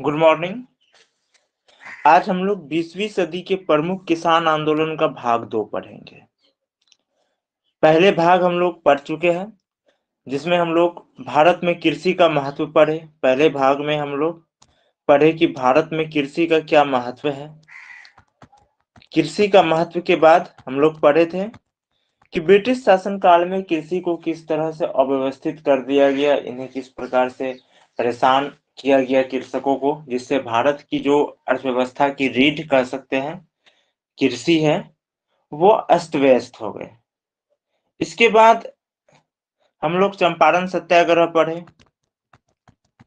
Good morning. आज हम लोग 20वीं सदी के प्रमुख किसान आंदोलन का भाग 2 पढ़ेंगे। पहले भाग हम लोग पढ़ चुके हैं, जिसमें हम लोग भारत में कृषि का महत्व पढ़े। पहले भाग में हम लोग पढ़े कि भारत में कृषि का क्या महत्व है। कृषि का महत्व के बाद हम लोग पढ़े थे कि ब्रिटिश शासनकाल में कृषि को किस तरह से अव्यवस्थित कर दिया गया, इन्हें किस प्रकार से परेशान किया गया कृषकों को, जिससे भारत की जो अर्थव्यवस्था की रीढ़ कह सकते हैं कृषि है, वो अस्त व्यस्त हो गए। इसके बाद हम लोग चंपारण सत्याग्रह पढ़े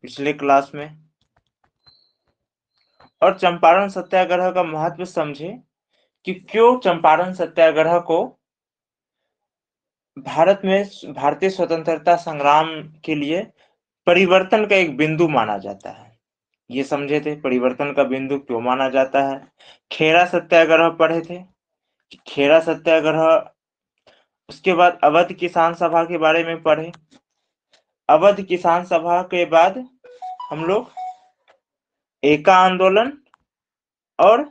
पिछले क्लास में, और चंपारण सत्याग्रह का महत्व समझे कि क्यों चंपारण सत्याग्रह को भारत में भारतीय स्वतंत्रता संग्राम के लिए परिवर्तन का एक बिंदु माना जाता है। ये समझे थे परिवर्तन का बिंदु क्यों माना जाता है। खेड़ा सत्याग्रह पढ़े थे कि खेड़ा सत्याग्रह, उसके बाद अवध किसान सभा के बारे में पढ़े। अवध किसान सभा के बाद हम लोग एका आंदोलन और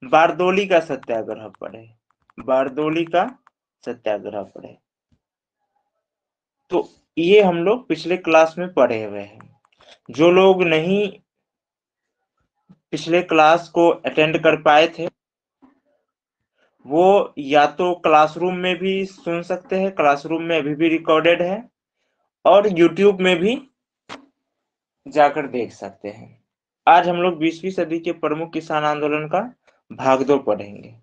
बारदोली का सत्याग्रह पढ़े। बारदोली का सत्याग्रह पढ़े। तो ये हम लोग पिछले क्लास में पढ़े हुए हैं। जो लोग नहीं पिछले क्लास को अटेंड कर पाए थे, वो या तो क्लासरूम में भी सुन सकते हैं, क्लासरूम में अभी भी रिकॉर्डेड है, और यूट्यूब में भी जाकर देख सकते हैं। आज हम लोग 20वीं सदी के प्रमुख किसान आंदोलन का भाग 2 पढ़ेंगे।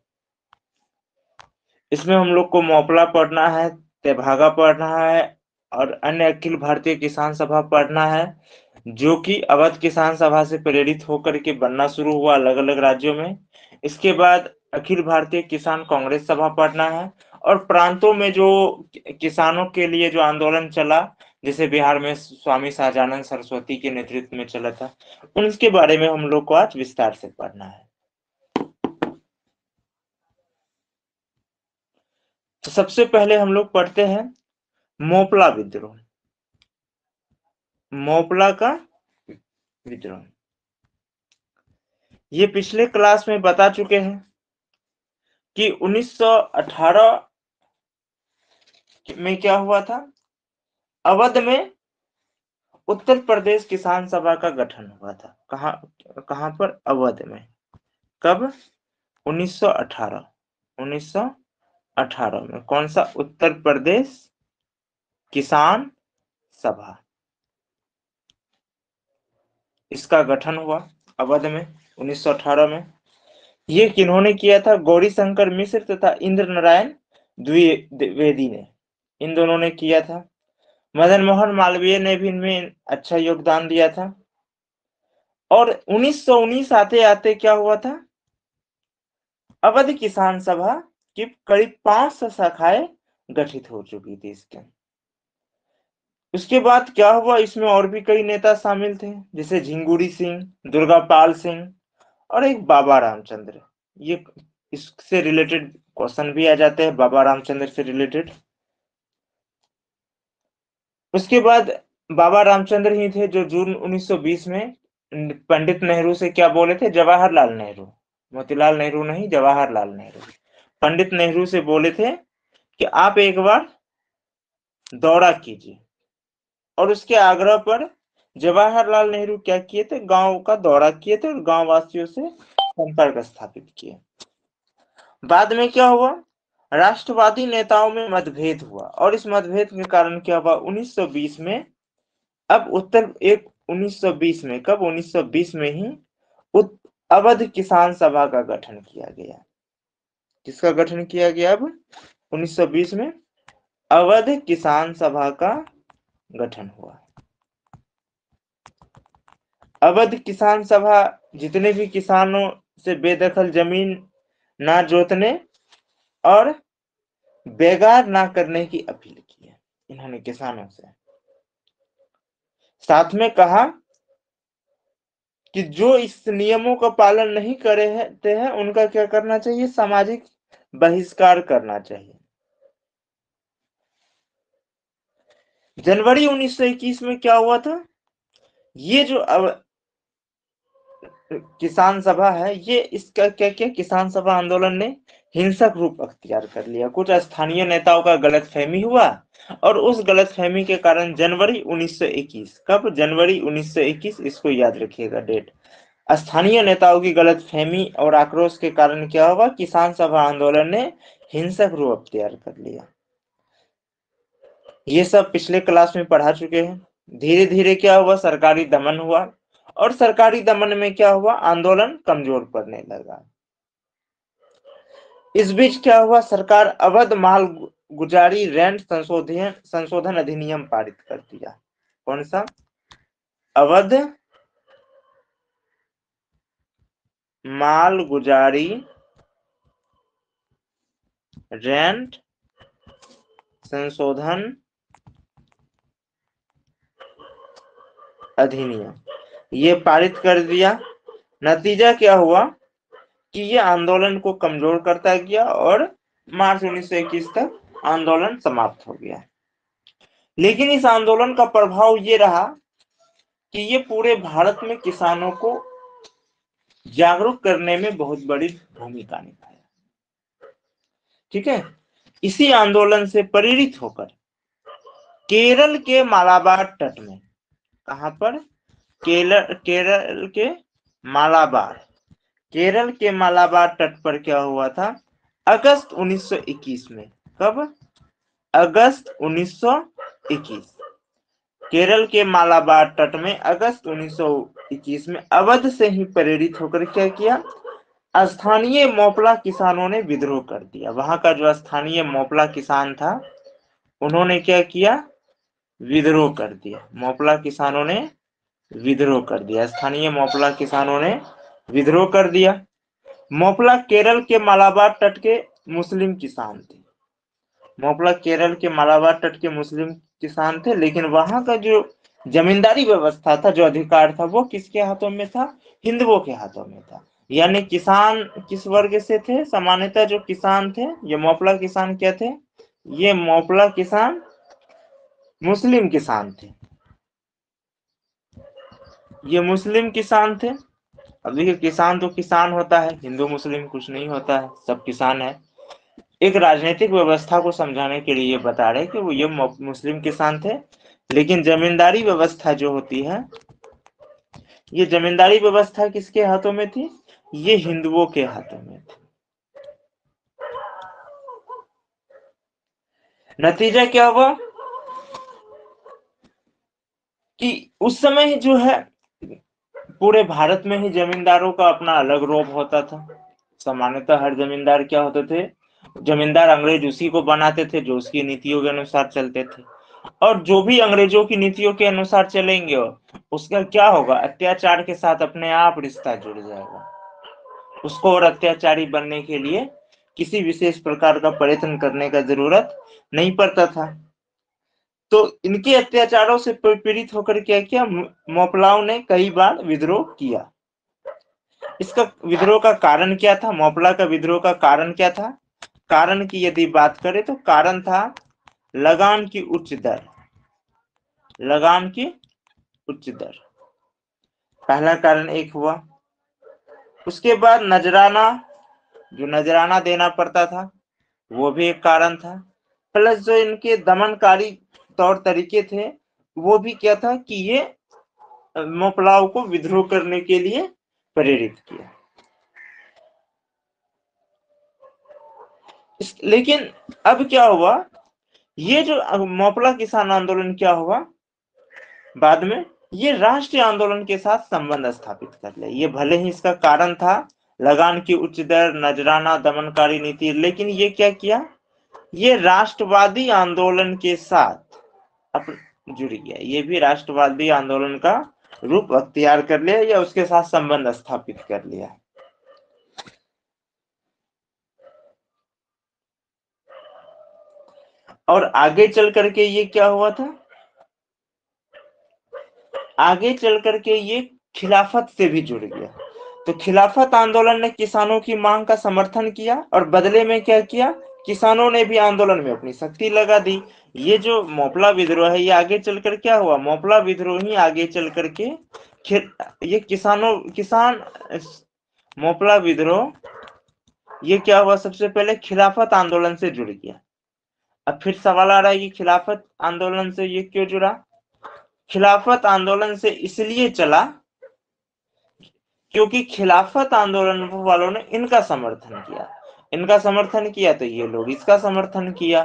इसमें हम लोग को मोपला पढ़ना है, तेभागा पढ़ना है, और अन्य अखिल भारतीय किसान सभा पढ़ना है, जो कि अवध किसान सभा से प्रेरित होकर के बनना शुरू हुआ अलग अलग राज्यों में। इसके बाद अखिल भारतीय किसान कांग्रेस सभा पढ़ना है, और प्रांतों में जो किसानों के लिए जो आंदोलन चला, जैसे बिहार में स्वामी सहजानंद सरस्वती के नेतृत्व में चला था, उनके बारे में हम लोग को आज विस्तार से पढ़ना है। तो सबसे पहले हम लोग पढ़ते हैं मोपला विद्रोह। मोपला का विद्रोह ये पिछले क्लास में बता चुके हैं कि 1918 में क्या हुआ था। अवध में उत्तर प्रदेश किसान सभा का गठन हुआ था। कहां कहां पर? अवध में। कब? 1918। 1918 में कौन सा? उत्तर प्रदेश किसान सभा, इसका गठन हुआ अवध में 1918 में। ये किन्होंने किया था? गौरी शंकर मिश्र तथा इंद्र नारायण द्विवेदी ने, इन दोनों ने किया था। मदन मोहन मालवीय ने भी इनमें अच्छा योगदान दिया था। और 1919 आते आते क्या हुआ था? अवध किसान सभा की करीब 500 शाखाएं गठित हो चुकी थी इसके। उसके बाद क्या हुआ? इसमें और भी कई नेता शामिल थे, जैसे झिंगुरी सिंह, दुर्गापाल सिंह, और एक बाबा रामचंद्र। ये इससे रिलेटेड क्वेश्चन भी आ जाते हैं, बाबा रामचंद्र से रिलेटेड। उसके बाद बाबा रामचंद्र ही थे जो जून 1920 में पंडित नेहरू से क्या बोले थे? जवाहरलाल नेहरू, मोतीलाल नेहरू नहीं, जवाहरलाल नेहरू। पंडित नेहरू से बोले थे कि आप एक बार दौरा कीजिए, और उसके आग्रह पर जवाहरलाल नेहरू क्या किए थे? गांव का दौरा किए थे और गांव वासियों से संपर्क स्थापित किए। बाद में क्या हुआ? राष्ट्रवादी नेताओं में मतभेद हुआ, और इस मतभेद के कारण क्या हुआ? 1920 में, अब उत्तर एक 1920 में, कब? 1920 में ही अवध किसान सभा का गठन किया गया। किसका गठन किया गया? अब 1920 में अवध किसान सभा का गठन हुआ। अवध किसान सभा जितने भी किसानों से बेदखल जमीन ना जोतने और बेगार ना करने की अपील की है इन्होंने किसानों से। साथ में कहा कि जो इस नियमों का पालन नहीं करते हैं उनका क्या करना चाहिए? सामाजिक बहिष्कार करना चाहिए। जनवरी 1921 में क्या हुआ था? ये जो किसान सभा है, ये इसका क्या क्या किसान सभा आंदोलन ने हिंसक रूप अख्तियार कर लिया। कुछ स्थानीय नेताओं का गलतफहमी हुआ और उस गलतफहमी के कारण जनवरी 1921, कब, जनवरी 1921, इसको याद रखिएगा डेट। स्थानीय नेताओं की गलतफहमी और आक्रोश के कारण क्या हुआ, किसान सभा आंदोलन ने हिंसक रूप अख्तियार कर लिया। ये सब पिछले क्लास में पढ़ा चुके हैं। धीरे धीरे क्या हुआ, सरकारी दमन हुआ और सरकारी दमन में क्या हुआ, आंदोलन कमजोर पड़ने लगा। इस बीच क्या हुआ, सरकार अवैध माल गुजारी रेंट संशोधन अधिनियम पारित कर दिया। कौन सा, अवैध माल गुजारी रेंट संशोधन अधिनियम, ये पारित कर दिया। नतीजा क्या हुआ कि ये आंदोलन को कमजोर करता गया और मार्च 1921 तक आंदोलन समाप्त हो गया। लेकिन इस आंदोलन का प्रभाव ये रहा कि ये पूरे भारत में किसानों को जागरूक करने में बहुत बड़ी भूमिका निभाया। ठीक है, इसी आंदोलन से प्रेरित होकर केरल के मालाबार तट में, कहां पर, केरल के मालाबार, केरल के मालाबार तट पर क्या हुआ था, अगस्त 1921 में, कब, अगस्त 1921, केरल के मालाबार तट में अगस्त 1921 में अवध से ही प्रेरित होकर क्या किया, स्थानीय मोपला किसानों ने विद्रोह कर दिया। वहां का जो स्थानीय मोपला किसान था, उन्होंने क्या किया, विद्रोह कर दिया। मोपला किसानों ने विद्रोह कर दिया, स्थानीय मोपला किसानों ने विद्रोह कर दिया। मोपला केरल के मालाबार तट के मुस्लिम किसान थे। मोपला केरल के मालाबार तट के मुस्लिम किसान थे, लेकिन वहां का जो जमींदारी व्यवस्था था, जो अधिकार था, वो किसके हाथों में था, हिंदुओं के हाथों में था। यानी किसान किस वर्ग से थे, सामान्यतः जो किसान थे, ये मोपला किसान क्या थे, ये मोपला किसान मुस्लिम किसान थे, ये मुस्लिम किसान थे। अब देखिए, किसान तो किसान होता है, हिंदू मुस्लिम कुछ नहीं होता है, सब किसान है। एक राजनीतिक व्यवस्था को समझाने के लिए बता रहे कि वो ये मुस्लिम किसान थे, लेकिन जमींदारी व्यवस्था जो होती है, ये जमींदारी व्यवस्था किसके हाथों में थी, ये हिंदुओं के हाथों में थी। नतीजा क्या हुआ कि उस समय जो है पूरे भारत में ही जमींदारों का अपना अलग रोब होता था। सामान्यतः हर जमींदार क्या होते थे, जमींदार अंग्रेज उसी को बनाते थे जो उसकी नीतियों के अनुसार चलते थे, और जो भी अंग्रेजों की नीतियों के अनुसार चलेंगे उसका क्या होगा, अत्याचार के साथ अपने आप रिश्ता जुड़ जाएगा। उसको और अत्याचारी बनने के लिए किसी विशेष प्रकार का प्रयत्न करने का जरूरत नहीं पड़ता था। तो इनके अत्याचारों से पीड़ित होकर क्या किया, मोपलाओं ने कई बार विद्रोह किया। इसका विद्रोह का कारण क्या था, मोपला का विद्रोह का कारण क्या था, कारण की यदि बात करें तो कारण था लगान की उच्च दर, लगान की उच्च दर, पहला कारण एक हुआ। उसके बाद नजराना, जो नजराना देना पड़ता था, वो भी एक कारण था। प्लस जो इनके दमनकारी तौर तरीके थे, वो भी क्या था कि ये मोपलाओं को विद्रोह करने के लिए प्रेरित किया। लेकिन अब क्या हुआ, ये जो मोपला किसान आंदोलन क्या हुआ बाद में, ये राष्ट्रीय आंदोलन के साथ संबंध स्थापित कर ले। ये भले ही इसका कारण था लगान की उच्च दर, नजराना, दमनकारी नीति, लेकिन ये क्या किया, ये राष्ट्रवादी आंदोलन के साथ जुड़ गया। ये भी राष्ट्रवादी आंदोलन का रूप अख्तियार कर लिया या उसके साथ संबंध स्थापित कर लिया। और आगे चल करके ये क्या हुआ था, आगे चल करके ये खिलाफत से भी जुड़ गया। तो खिलाफत आंदोलन ने किसानों की मांग का समर्थन किया और बदले में क्या किया, किसानों ने भी आंदोलन में अपनी शक्ति लगा दी। ये जो मोपला विद्रोह है, ये आगे चलकर क्या हुआ, मोपला विद्रोह ही आगे चल करके ये किसान मोपला विद्रोह, ये क्या हुआ, सबसे पहले खिलाफत आंदोलन से जुड़ गया। अब फिर सवाल आ रहा है कि खिलाफत आंदोलन से ये क्यों जुड़ा? खिलाफत आंदोलन से इसलिए चला क्योंकि खिलाफत आंदोलन वालों ने इनका समर्थन किया, तो ये लोग इसका समर्थन किया।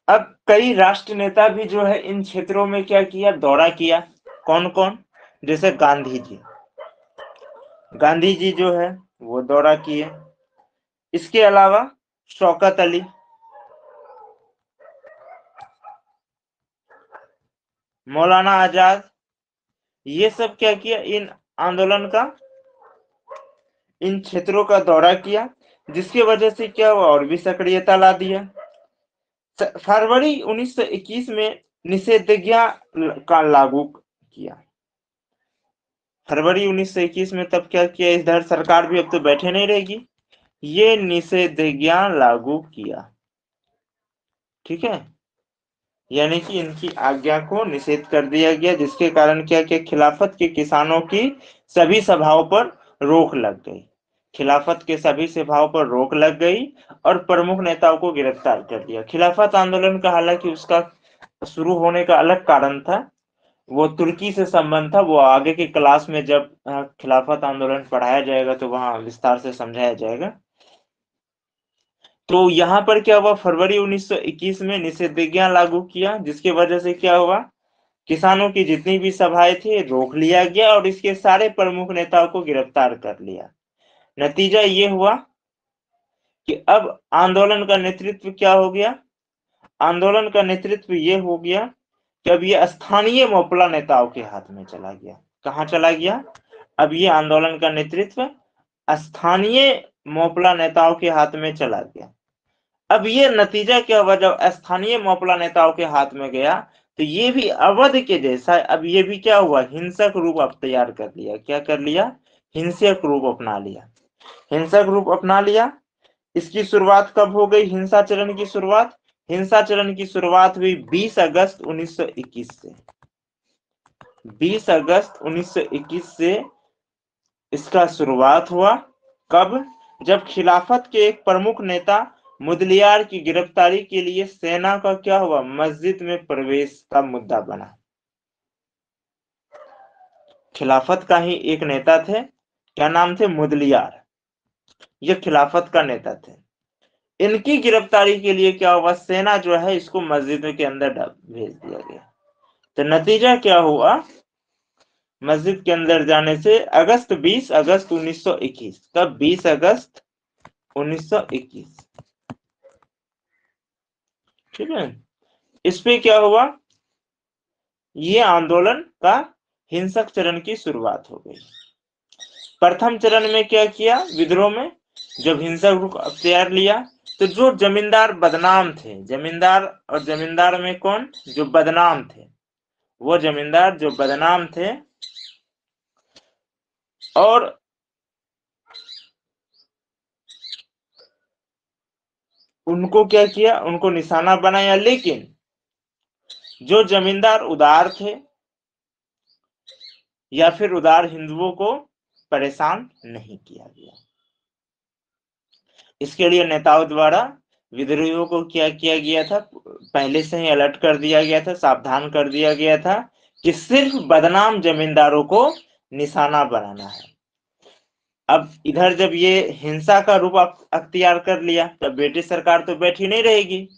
अब कई राष्ट्र नेता भी जो है इन क्षेत्रों में क्या किया, दौरा किया। कौन कौन? जैसे गांधी जी जो है वो दौरा किए। इसके अलावा शौकत अली, मौलाना आजाद, ये सब क्या किया, इन क्षेत्रों का दौरा किया, जिसकी वजह से क्या हुआ, और भी सक्रियता ला दिया। फरवरी 1921 में निषेधाज्ञा का लागू किया। फरवरी 1921 में तब क्या किया, इधर सरकार भी अब तो बैठे नहीं रहेगी, ये निषेधाज्ञा लागू किया। ठीक है, यानी कि इनकी आज्ञा को निषेध कर दिया गया, जिसके कारण क्या किया, खिलाफत के किसानों की सभी सभाओं पर रोक लग गई। खिलाफत के सभी सभाओं पर रोक लग गई और प्रमुख नेताओं को गिरफ्तार कर दिया। खिलाफत आंदोलन का हालांकि उसका शुरू होने का अलग कारण था, वो तुर्की से संबंध था। वो आगे की क्लास में जब खिलाफत आंदोलन पढ़ाया जाएगा तो वहां विस्तार से समझाया जाएगा। तो यहाँ पर क्या हुआ, फरवरी 1921 में निषेधाज्ञा लागू किया, जिसकी वजह से क्या हुआ, किसानों की जितनी भी सभाएं थी रोक लिया गया और इसके सारे प्रमुख नेताओं को गिरफ्तार कर लिया। नतीजा ये हुआ कि अब आंदोलन का नेतृत्व क्या हो गया, आंदोलन का नेतृत्व ये हो गया कि अब ये स्थानीय मोपला नेताओं के हाथ में चला गया। कहाँ चला गया? अब ये आंदोलन का नेतृत्व स्थानीय मोपला नेताओं के हाथ में चला गया। अब ये नतीजा क्या हुआ, जब स्थानीय मोपला नेताओं के हाथ में गया तो ये भी अवध के जैसा अब ये भी क्या हुआ, हिंसक रूप अख्तियार कर लिया। क्या कर लिया? हिंसक रूप अपना लिया। हिंसक रूप अपना लिया। इसकी शुरुआत कब हो गई? हिंसाचरण की शुरुआत, हिंसाचरण की शुरुआत हुई 20 अगस्त 1921 से। 20 अगस्त 1921 से इसका शुरुआत हुआ। कब? जब खिलाफत के एक प्रमुख नेता मुदलियार की गिरफ्तारी के लिए सेना का क्या हुआ, मस्जिद में प्रवेश का मुद्दा बना। खिलाफत का ही एक नेता थे, क्या नाम थे? मुदलियार। ये खिलाफत का नेता थे। इनकी गिरफ्तारी के लिए क्या हुआ, सेना जो है इसको मस्जिद के अंदर भेज दिया गया। तो नतीजा क्या हुआ, मस्जिद के अंदर जाने से 20 अगस्त 1921, कब? 20 अगस्त 1921। ठीक है, इस पे क्या हुआ, ये आंदोलन का हिंसक चरण की शुरुआत हो गई। प्रथम चरण में क्या किया, विद्रोह में जब हिंसक रुख अख्तियार लिया तो जो जमींदार बदनाम थे, जमींदार और जमींदार में कौन? जो बदनाम थे, वो जमींदार जो बदनाम थे और उनको क्या किया, उनको निशाना बनाया। लेकिन जो जमींदार उदार थे या फिर उदार हिंदुओं को परेशान नहीं किया गया। इसके लिए नेताओं द्वारा विद्रोहियों को क्या किया गया था, पहले से ही अलर्ट कर दिया गया था, सावधान कर दिया गया था कि सिर्फ बदनाम जमींदारों को निशाना बनाना है। अब इधर जब ये हिंसा का रूप अख्तियार कर लिया तब ब्रिटिश सरकार तो बैठी नहीं रहेगी।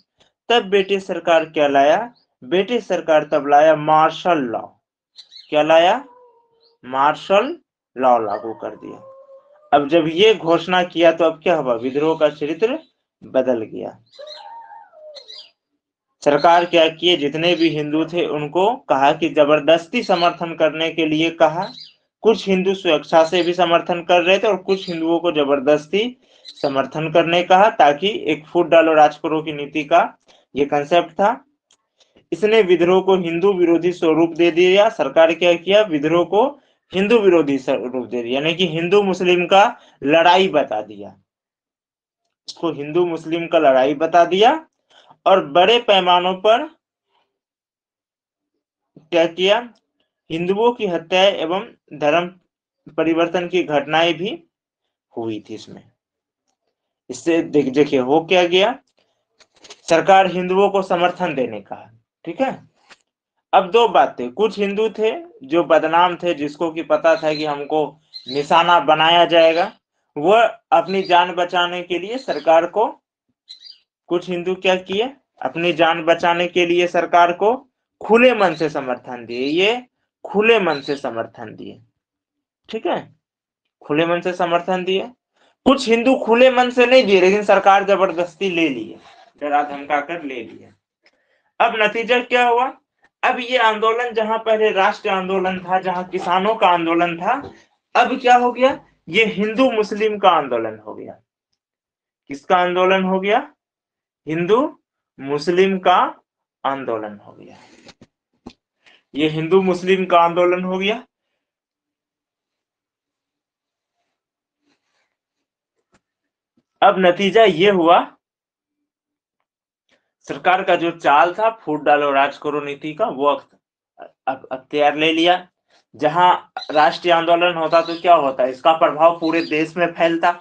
तब ब्रिटिश सरकार क्या लाया, ब्रिटिश सरकार तब लाया मार्शल लॉ। क्या लाया? मार्शल लॉ लागू कर दिया। अब जब ये घोषणा किया तो अब क्या हुआ, विद्रोह का चरित्र बदल गया। सरकार क्या किए, जितने भी हिंदू थे उनको कहा कि जबरदस्ती समर्थन करने के लिए कहा। कुछ हिंदू स्वेच्छा से भी समर्थन कर रहे थे और कुछ हिंदुओं को जबरदस्ती समर्थन करने कहा, ताकि एक फूट डालो राज करो की नीति का ये कंसेप्ट था। इसने विद्रोह को हिंदू विरोधी स्वरूप दे दिया। सरकार क्या किया, विद्रोह को हिंदू विरोधी रूप दे दिया, यानी कि हिंदू मुस्लिम का लड़ाई बता दिया, इसको हिंदू मुस्लिम का लड़ाई बता दिया। और बड़े पैमानों पर क्या किया, हिंदुओं की हत्याएं एवं धर्म परिवर्तन की घटनाएं भी हुई थी इसमें। इससे देखिए हो क्या गया, सरकार हिंदुओं को समर्थन देने का, ठीक है। अब दो बातें, कुछ हिंदू थे जो बदनाम थे, जिसको कि पता था कि हमको निशाना बनाया जाएगा, वह अपनी जान बचाने के लिए सरकार को, कुछ हिंदू क्या किए, अपनी जान बचाने के लिए सरकार को खुले मन से समर्थन दिए, ये खुले मन से समर्थन दिए, ठीक है, खुले मन से समर्थन दिए। कुछ हिंदू खुले मन से नहीं दिए, लेकिन सरकार जबरदस्ती ले लिए, डरा धमका कर ले लिए। अब नतीजा क्या हुआ, अब ये आंदोलन जहां पहले राष्ट्रीय आंदोलन था, जहां किसानों का आंदोलन था, अब क्या हो गया, ये हिंदू मुस्लिम का आंदोलन हो गया। किसका आंदोलन हो गया, हिंदू मुस्लिम का आंदोलन हो गया, ये हिंदू मुस्लिम का आंदोलन हो गया। अब नतीजा ये हुआ, सरकार का जो चाल था फूट डालो राज करो नीति का, वो अख्तियार ले लिया। जहां राष्ट्रीय आंदोलन होता तो क्या होता, इसका प्रभाव पूरे देश में फैलता,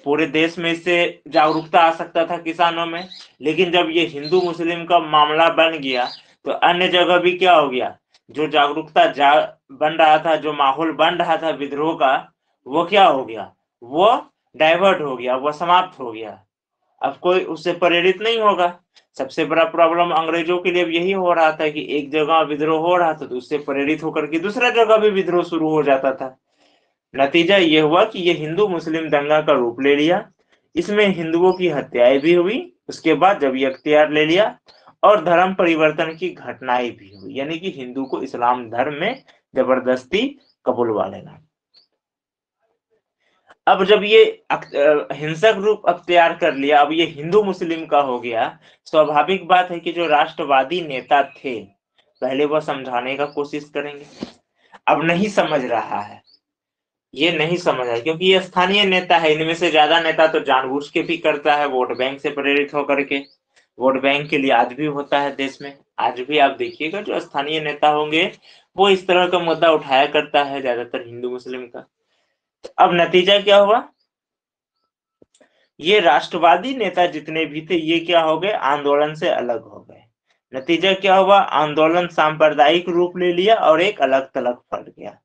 पूरे देश में इससे जागरूकता आ सकता था किसानों में। लेकिन जब ये हिंदू मुस्लिम का मामला बन गया तो अन्य जगह भी क्या हो गया, जो जागरूकता बन रहा था, जो माहौल बन रहा था विद्रोह का, वो क्या हो गया, वो डाइवर्ट हो गया, वो समाप्त हो गया। अब कोई उससे प्रेरित नहीं होगा। सबसे बड़ा प्रॉब्लम अंग्रेजों के लिए अब यही हो रहा था कि एक जगह विद्रोह हो रहा था तो उससे प्रेरित होकर के दूसरा जगह भी विद्रोह शुरू हो जाता था। नतीजा ये हुआ कि ये हिंदू मुस्लिम दंगा का रूप ले लिया, इसमें हिंदुओं की हत्याएं भी हुई, उसके बाद जब ये अख्तियार ले लिया, और धर्म परिवर्तन की घटनाएं भी हुई, यानी कि हिंदू को इस्लाम धर्म में जबरदस्ती कबूलवा लेना। अब जब ये हिंसक रूप अख्तियार कर लिया, अब ये हिंदू मुस्लिम का हो गया, स्वाभाविक बात है कि जो राष्ट्रवादी नेता थे पहले वह समझाने का कोशिश करेंगे, अब नहीं समझ रहा है, ये नहीं समझ रहा, क्योंकि ये स्थानीय नेता है, इनमें से ज्यादा नेता तो जानबूझ के भी करता है वोट बैंक से प्रेरित होकर के। वोट बैंक के लिए आज भी होता है देश में, आज भी आप देखिएगा जो स्थानीय नेता होंगे वो इस तरह का मुद्दा उठाया करता है, ज्यादातर हिंदू मुस्लिम का। अब नतीजा क्या हुआ, ये राष्ट्रवादी नेता जितने भी थे ये क्या हो गए, आंदोलन से अलग हो गए। नतीजा क्या हुआ, आंदोलन सांप्रदायिक रूप ले लिया और एक अलग थलग फट गया।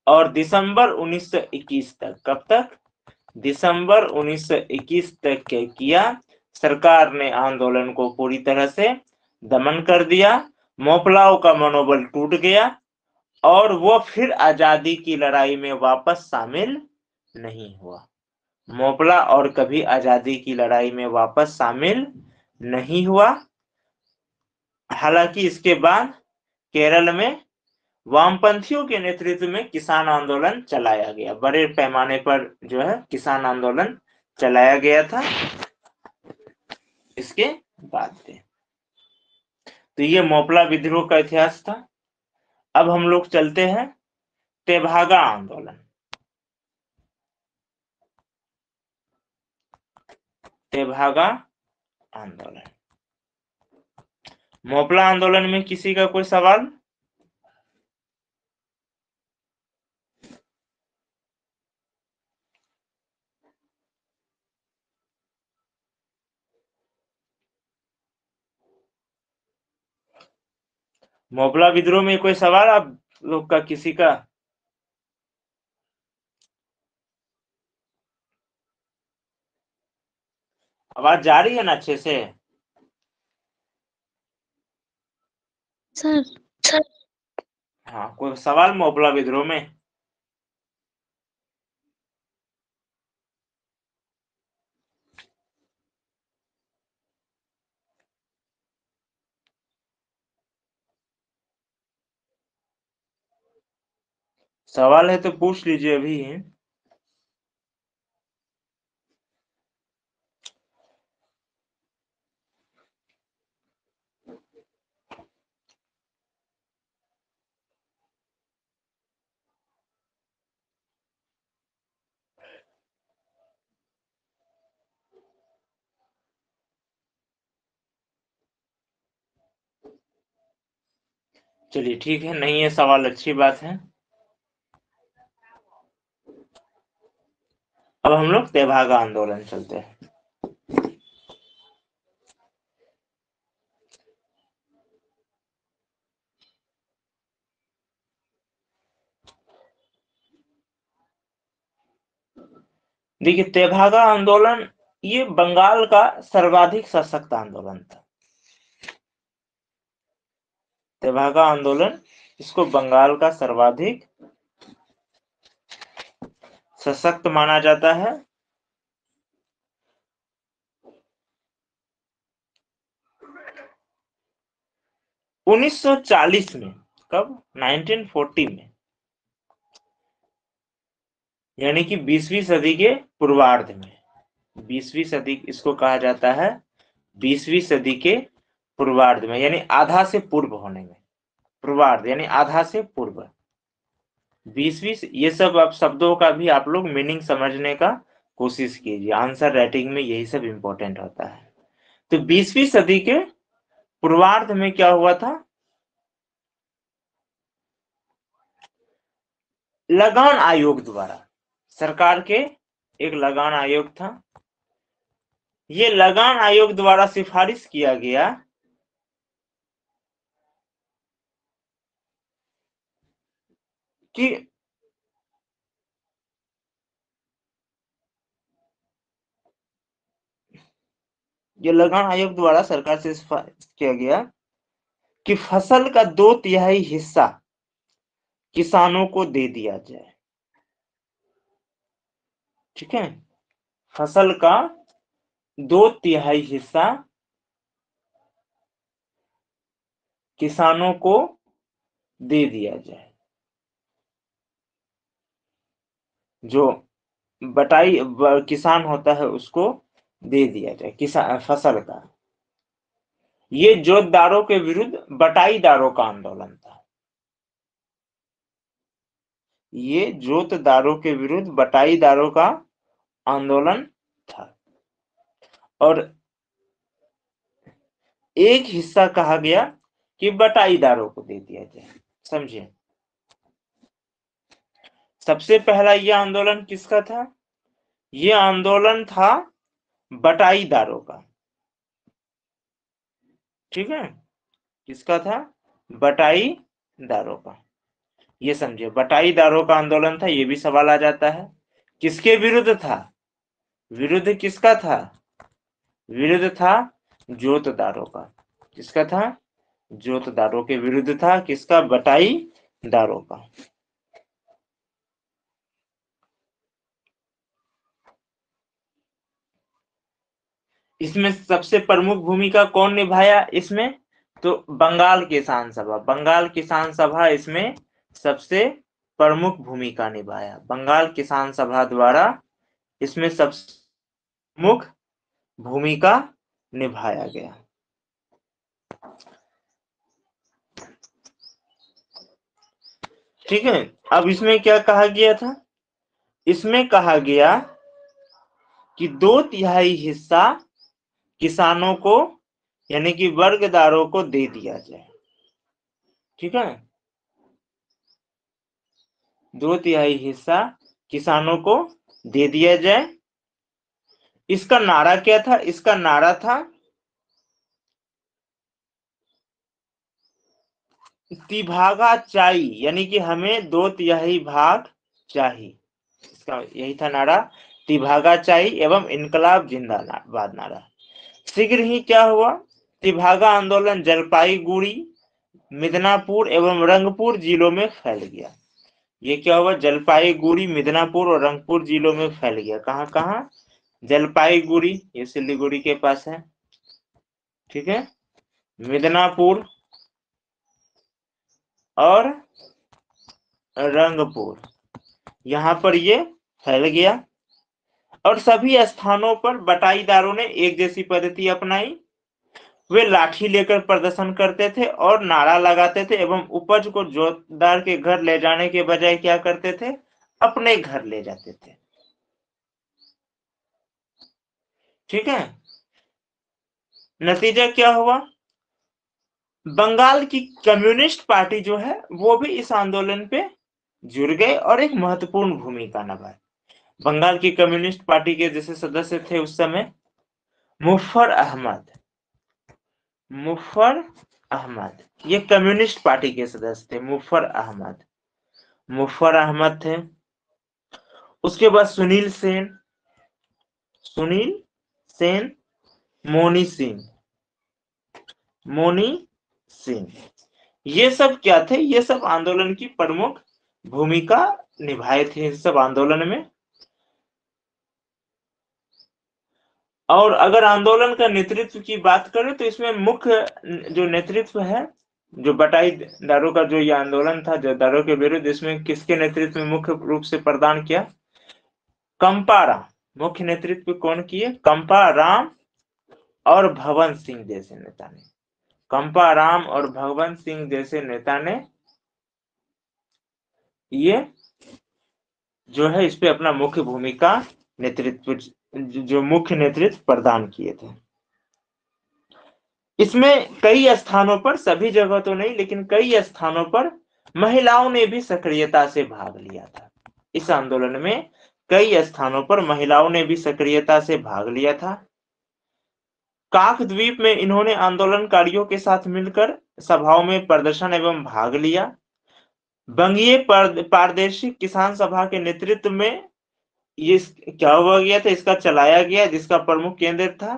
और दिसंबर 1921 तक, कब तक, दिसंबर 1921 तक क्या किया, सरकार ने आंदोलन को पूरी तरह से दमन कर दिया, मोपलाओं का मनोबल टूट गया और वो फिर आजादी की लड़ाई में वापस शामिल नहीं हुआ। मोपला और कभी आजादी की लड़ाई में वापस शामिल नहीं हुआ। हालांकि इसके बाद केरल में वामपंथियों के नेतृत्व में किसान आंदोलन चलाया गया, बड़े पैमाने पर जो है किसान आंदोलन चलाया गया था इसके बाद से। तो ये मोपला विद्रोह का इतिहास था। अब हम लोग चलते हैं तेभागा आंदोलन। तेभागा आंदोलन, मोपला आंदोलन में किसी का कोई सवाल? मोपला विद्रोह में कोई सवाल आप लोग का, किसी का? आवाज जा रही है ना अच्छे से? सर हाँ, कोई सवाल मोपला विद्रोह में? सवाल है तो पूछ लीजिए अभी। चलिए ठीक है, नहीं ये सवाल अच्छी बात है। अब हम लोग तेभागा आंदोलन चलते हैं। देखिए, तेभागा आंदोलन ये बंगाल का सर्वाधिक सशक्त आंदोलन था। तेभागा आंदोलन इसको बंगाल का सर्वाधिक सशक्त माना जाता है। उन्नीस सौ 40 में, कब? 1940 में, यानी कि 20वीं सदी के पूर्वार्ध में। 20वीं सदी इसको कहा जाता है 20वीं सदी के पूर्वार्ध में, यानी आधा से पूर्व होने में। पूर्वार्ध यानी आधा से पूर्व। 20वीं, ये सब आप शब्दों का भी आप लोग मीनिंग समझने का कोशिश कीजिए, आंसर राइटिंग में यही सब इंपॉर्टेंट होता है। तो 20वीं सदी के पूर्वार्ध में क्या हुआ था? लगान आयोग द्वारा, सरकार के एक लगान आयोग था, ये लगान आयोग द्वारा सिफारिश किया गया कि ये लगान आयोग द्वारा सरकार से सिफारिश किया गया कि फसल का 2/3 हिस्सा किसानों को दे दिया जाए। ठीक है, फसल का 2/3 हिस्सा किसानों को दे दिया जाए। जो बटाई किसान होता है उसको दे दिया जाए किसान फसल का। ये जोतदारों के विरुद्ध बटाईदारों का आंदोलन था। ये जोतदारों के विरुद्ध बटाईदारों का आंदोलन था। और एक हिस्सा कहा गया कि बटाईदारों को दे दिया जाए। समझिए, सबसे पहला यह आंदोलन किसका था? यह आंदोलन था बटाईदारों का। ठीक है, किसका था? बटाईदारों का। ये समझिए, बटाईदारों का आंदोलन था, ये भी सवाल आ जाता है। किसके विरुद्ध था? विरुद्ध किसका था? विरुद्ध था जोतदारों का। किसका था? जोतदारों के विरुद्ध था। किसका? बटाईदारों का। इसमें सबसे प्रमुख भूमिका कौन निभाया इसमें? तो बंगाल किसान सभा। बंगाल किसान सभा इसमें सबसे प्रमुख भूमिका निभाया। बंगाल किसान सभा द्वारा इसमें सबसे प्रमुख भूमिका निभाया गया। ठीक है, अब इसमें क्या कहा गया था? इसमें कहा गया कि 2/3 हिस्सा किसानों को यानी कि वर्गदारों को दे दिया जाए। ठीक है, 2/3 हिस्सा किसानों को दे दिया जाए। इसका नारा क्या था? इसका नारा था तिभागा चाहिए, यानी कि हमें 2/3 भाग चाहिए। इसका यही था नारा, तिभागा चाहिए एवं इनकलाब जिंदाबाद नारा। शीघ्र ही क्या हुआ? तिभागा आंदोलन जलपाईगुड़ी, मिदनापुर एवं रंगपुर जिलों में फैल गया। ये क्या हुआ? जलपाईगुड़ी, मिदनापुर और रंगपुर जिलों में फैल गया। कहां कहां? जलपाईगुड़ी, ये सिलीगुड़ी के पास है। ठीक है, मिदनापुर और रंगपुर, यहां पर ये फैल गया। और सभी स्थानों पर बटाईदारों ने एक जैसी पद्धति अपनाई। वे लाठी लेकर प्रदर्शन करते थे और नारा लगाते थे एवं उपज को जोतदार के घर ले जाने के बजाय क्या करते थे? अपने घर ले जाते थे। ठीक है, नतीजा क्या हुआ? बंगाल की कम्युनिस्ट पार्टी जो है वो भी इस आंदोलन पे जुड़ गए और एक महत्वपूर्ण भूमिका निभाई। बंगाल की कम्युनिस्ट पार्टी के जैसे सदस्य थे उस समय मुफ्फर अहमद, मुफ्फर अहमद ये कम्युनिस्ट पार्टी के सदस्य थे। मुफ्फर अहमद, मुफ्फर अहमद थे। उसके बाद सुनील सेन, सुनील सेन, मोनी सिंह, मोनी सिंह, ये सब क्या थे? ये सब आंदोलन की प्रमुख भूमिका निभाए थे इस सब आंदोलन में। और अगर आंदोलन का नेतृत्व की बात करें तो इसमें मुख्य जो नेतृत्व है, जो बटाईदारों का जो ये आंदोलन था जरदारों के विरुद्ध, इसमें किसके नेतृत्व में मुख्य रूप से प्रदान किया? कंपाराम। मुख्य नेतृत्व कौन किए? कंपाराम और भगवंत सिंह जैसे नेता ने। कंपाराम और भगवंत सिंह जैसे नेता ने ये जो है इस पे अपना मुख्य भूमिका नेतृत्व जो मुख्य नेतृत्व प्रदान किए थे। इसमें कई स्थानों पर, सभी जगह तो नहीं लेकिन कई स्थानों पर महिलाओं ने भी सक्रियता से भाग लिया था। इस आंदोलन में कई स्थानों पर महिलाओं ने भी सक्रियता से भाग लिया था। काकद्वीप में इन्होंने आंदोलनकारियों के साथ मिलकर सभाओं में प्रदर्शन एवं भाग लिया। बंगीय प्रादेशिक किसान सभा के नेतृत्व में ये क्या हुआ गया था, इसका चलाया गया, जिसका प्रमुख केंद्र था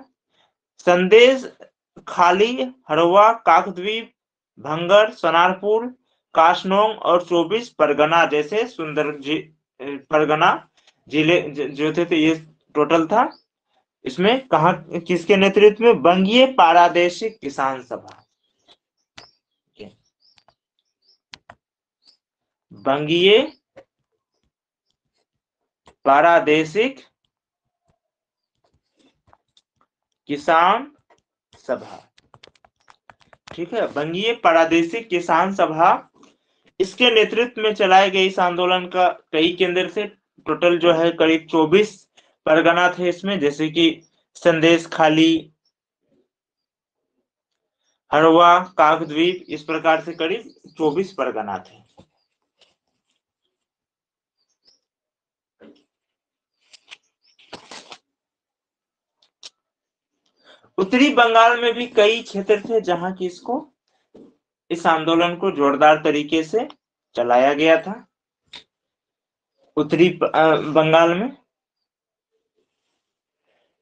संदेश खाली, हरवा, काकद्वीप, भंगर, सोनारपुर, काशनोंग और 24 परगना जैसे सुंदर परगना जिले जो थे, तो ये टोटल था। इसमें कहा किसके नेतृत्व में? बंगीय प्रादेशिक किसान सभा, बंगीय प्रादेशिक किसान सभा। ठीक है, बंगीय प्रादेशिक किसान सभा, इसके नेतृत्व में चलाए गए इस आंदोलन का कई केंद्र से, टोटल जो है करीब 24 परगना थे इसमें, जैसे कि संदेश खाली, हरवा, काकद्वीप, इस प्रकार से करीब 24 परगना थे। उत्तरी बंगाल में भी कई क्षेत्र थे जहां की इस आंदोलन को जोरदार तरीके से चलाया गया था। उत्तरी बंगाल में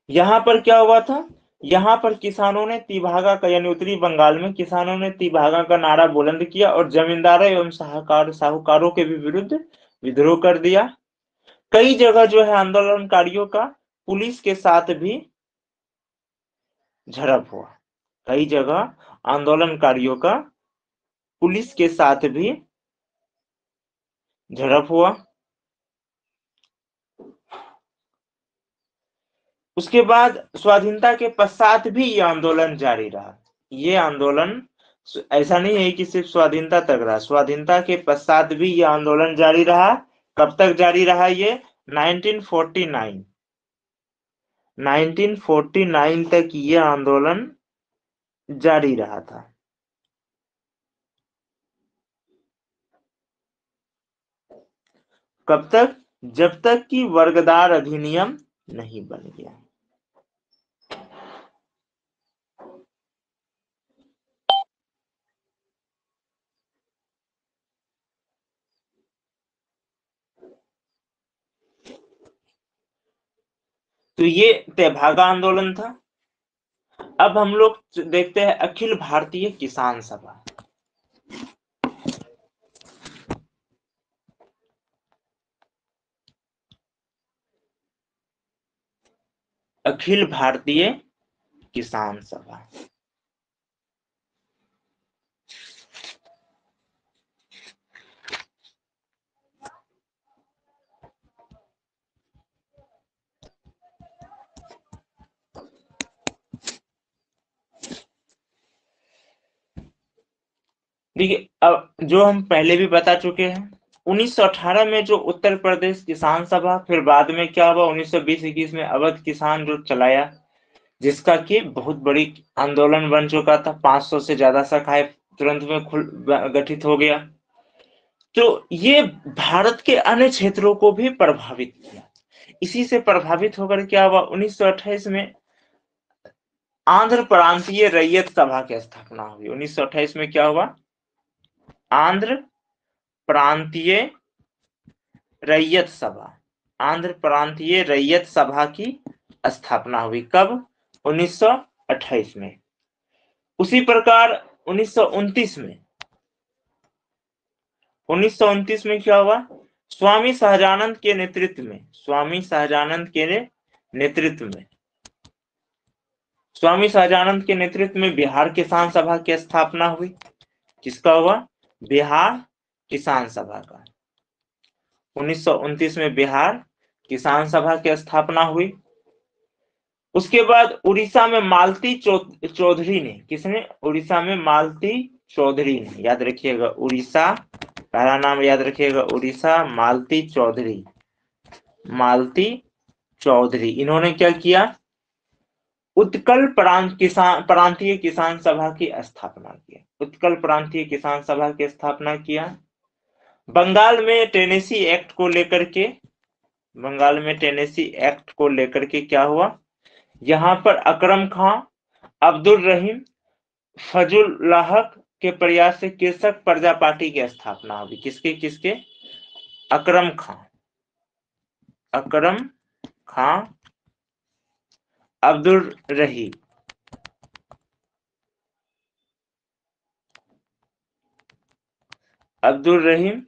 यहां पर क्या हुआ था? यहां पर किसानों ने तिभागा का, यानी उत्तरी बंगाल में किसानों ने तिभागा का नारा बुलंद किया और जमींदारों एवं साहूकारों के भी विरुद्ध विद्रोह कर दिया। कई जगह जो है आंदोलनकारियों का पुलिस के साथ भी झड़प हुआ। कई जगह आंदोलनकारियों का पुलिस के साथ भी झड़प हुआ। उसके बाद स्वाधीनता के पश्चात भी ये आंदोलन जारी रहा। ये आंदोलन ऐसा नहीं है कि सिर्फ स्वाधीनता तक रहा, स्वाधीनता के पश्चात भी ये आंदोलन जारी रहा। कब तक जारी रहा ये? 1949, 1949 तक ये आंदोलन जारी रहा था। कब तक? जब तक कि वर्गदार अधिनियम नहीं बन गया। तो ये तेभागा आंदोलन था। अब हम लोग देखते हैं अखिल भारतीय किसान सभा। अखिल भारतीय किसान सभा, देखिए अब जो हम पहले भी बता चुके हैं, 1918 में जो उत्तर प्रदेश किसान सभा, फिर बाद में क्या हुआ 1920-21 में अवध किसान जो चलाया, जिसका कि बहुत बड़ी आंदोलन बन चुका था। 500 से ज्यादा शाखाएं तुरंत में गठित हो गया। तो ये भारत के अन्य क्षेत्रों को भी प्रभावित किया। इसी से प्रभावित होकर क्या हुआ, 1928 में आंध्र प्रांतीय रैयत सभा की स्थापना हुई। 1928 में क्या हुआ, आंध्र प्रांतीय रैयत सभा, आंध्र प्रांतीय रैयत सभा की स्थापना हुई। कब, 1928 में। उसी प्रकार 1929 में, 1929 में क्या हुआ, स्वामी सहजानंद के नेतृत्व में, स्वामी सहजानंद के नेतृत्व में, स्वामी सहजानंद के नेतृत्व में बिहार किसान सभा की स्थापना हुई। किसका हुआ, बिहार किसान सभा का। 1929 में बिहार किसान सभा की स्थापना हुई। उसके बाद उड़ीसा में मालती चौधरी ने, किसने, उड़ीसा में मालती चौधरी ने, याद रखिएगा उड़ीसा, पहला नाम याद रखिएगा उड़ीसा, मालती चौधरी, मालती चौधरी। इन्होंने क्या किया, उत्कल प्रांतीय किसान सभा की स्थापना की, उत्कल प्रांतीय किसान सभा की स्थापना किया। बंगाल में टेनेसी एक्ट को लेकर के, बंगाल में टेनेसी एक्ट को लेकर के क्या हुआ, यहां पर अकरम खां, अब्दुल रहीम, फजुल्लाहक के प्रयास से कृषक प्रजा पार्टी की स्थापना हुई। किसके किसके, अकरम खां, अकरम खां, अब्दुल रहीम, अब्दुल रहीम,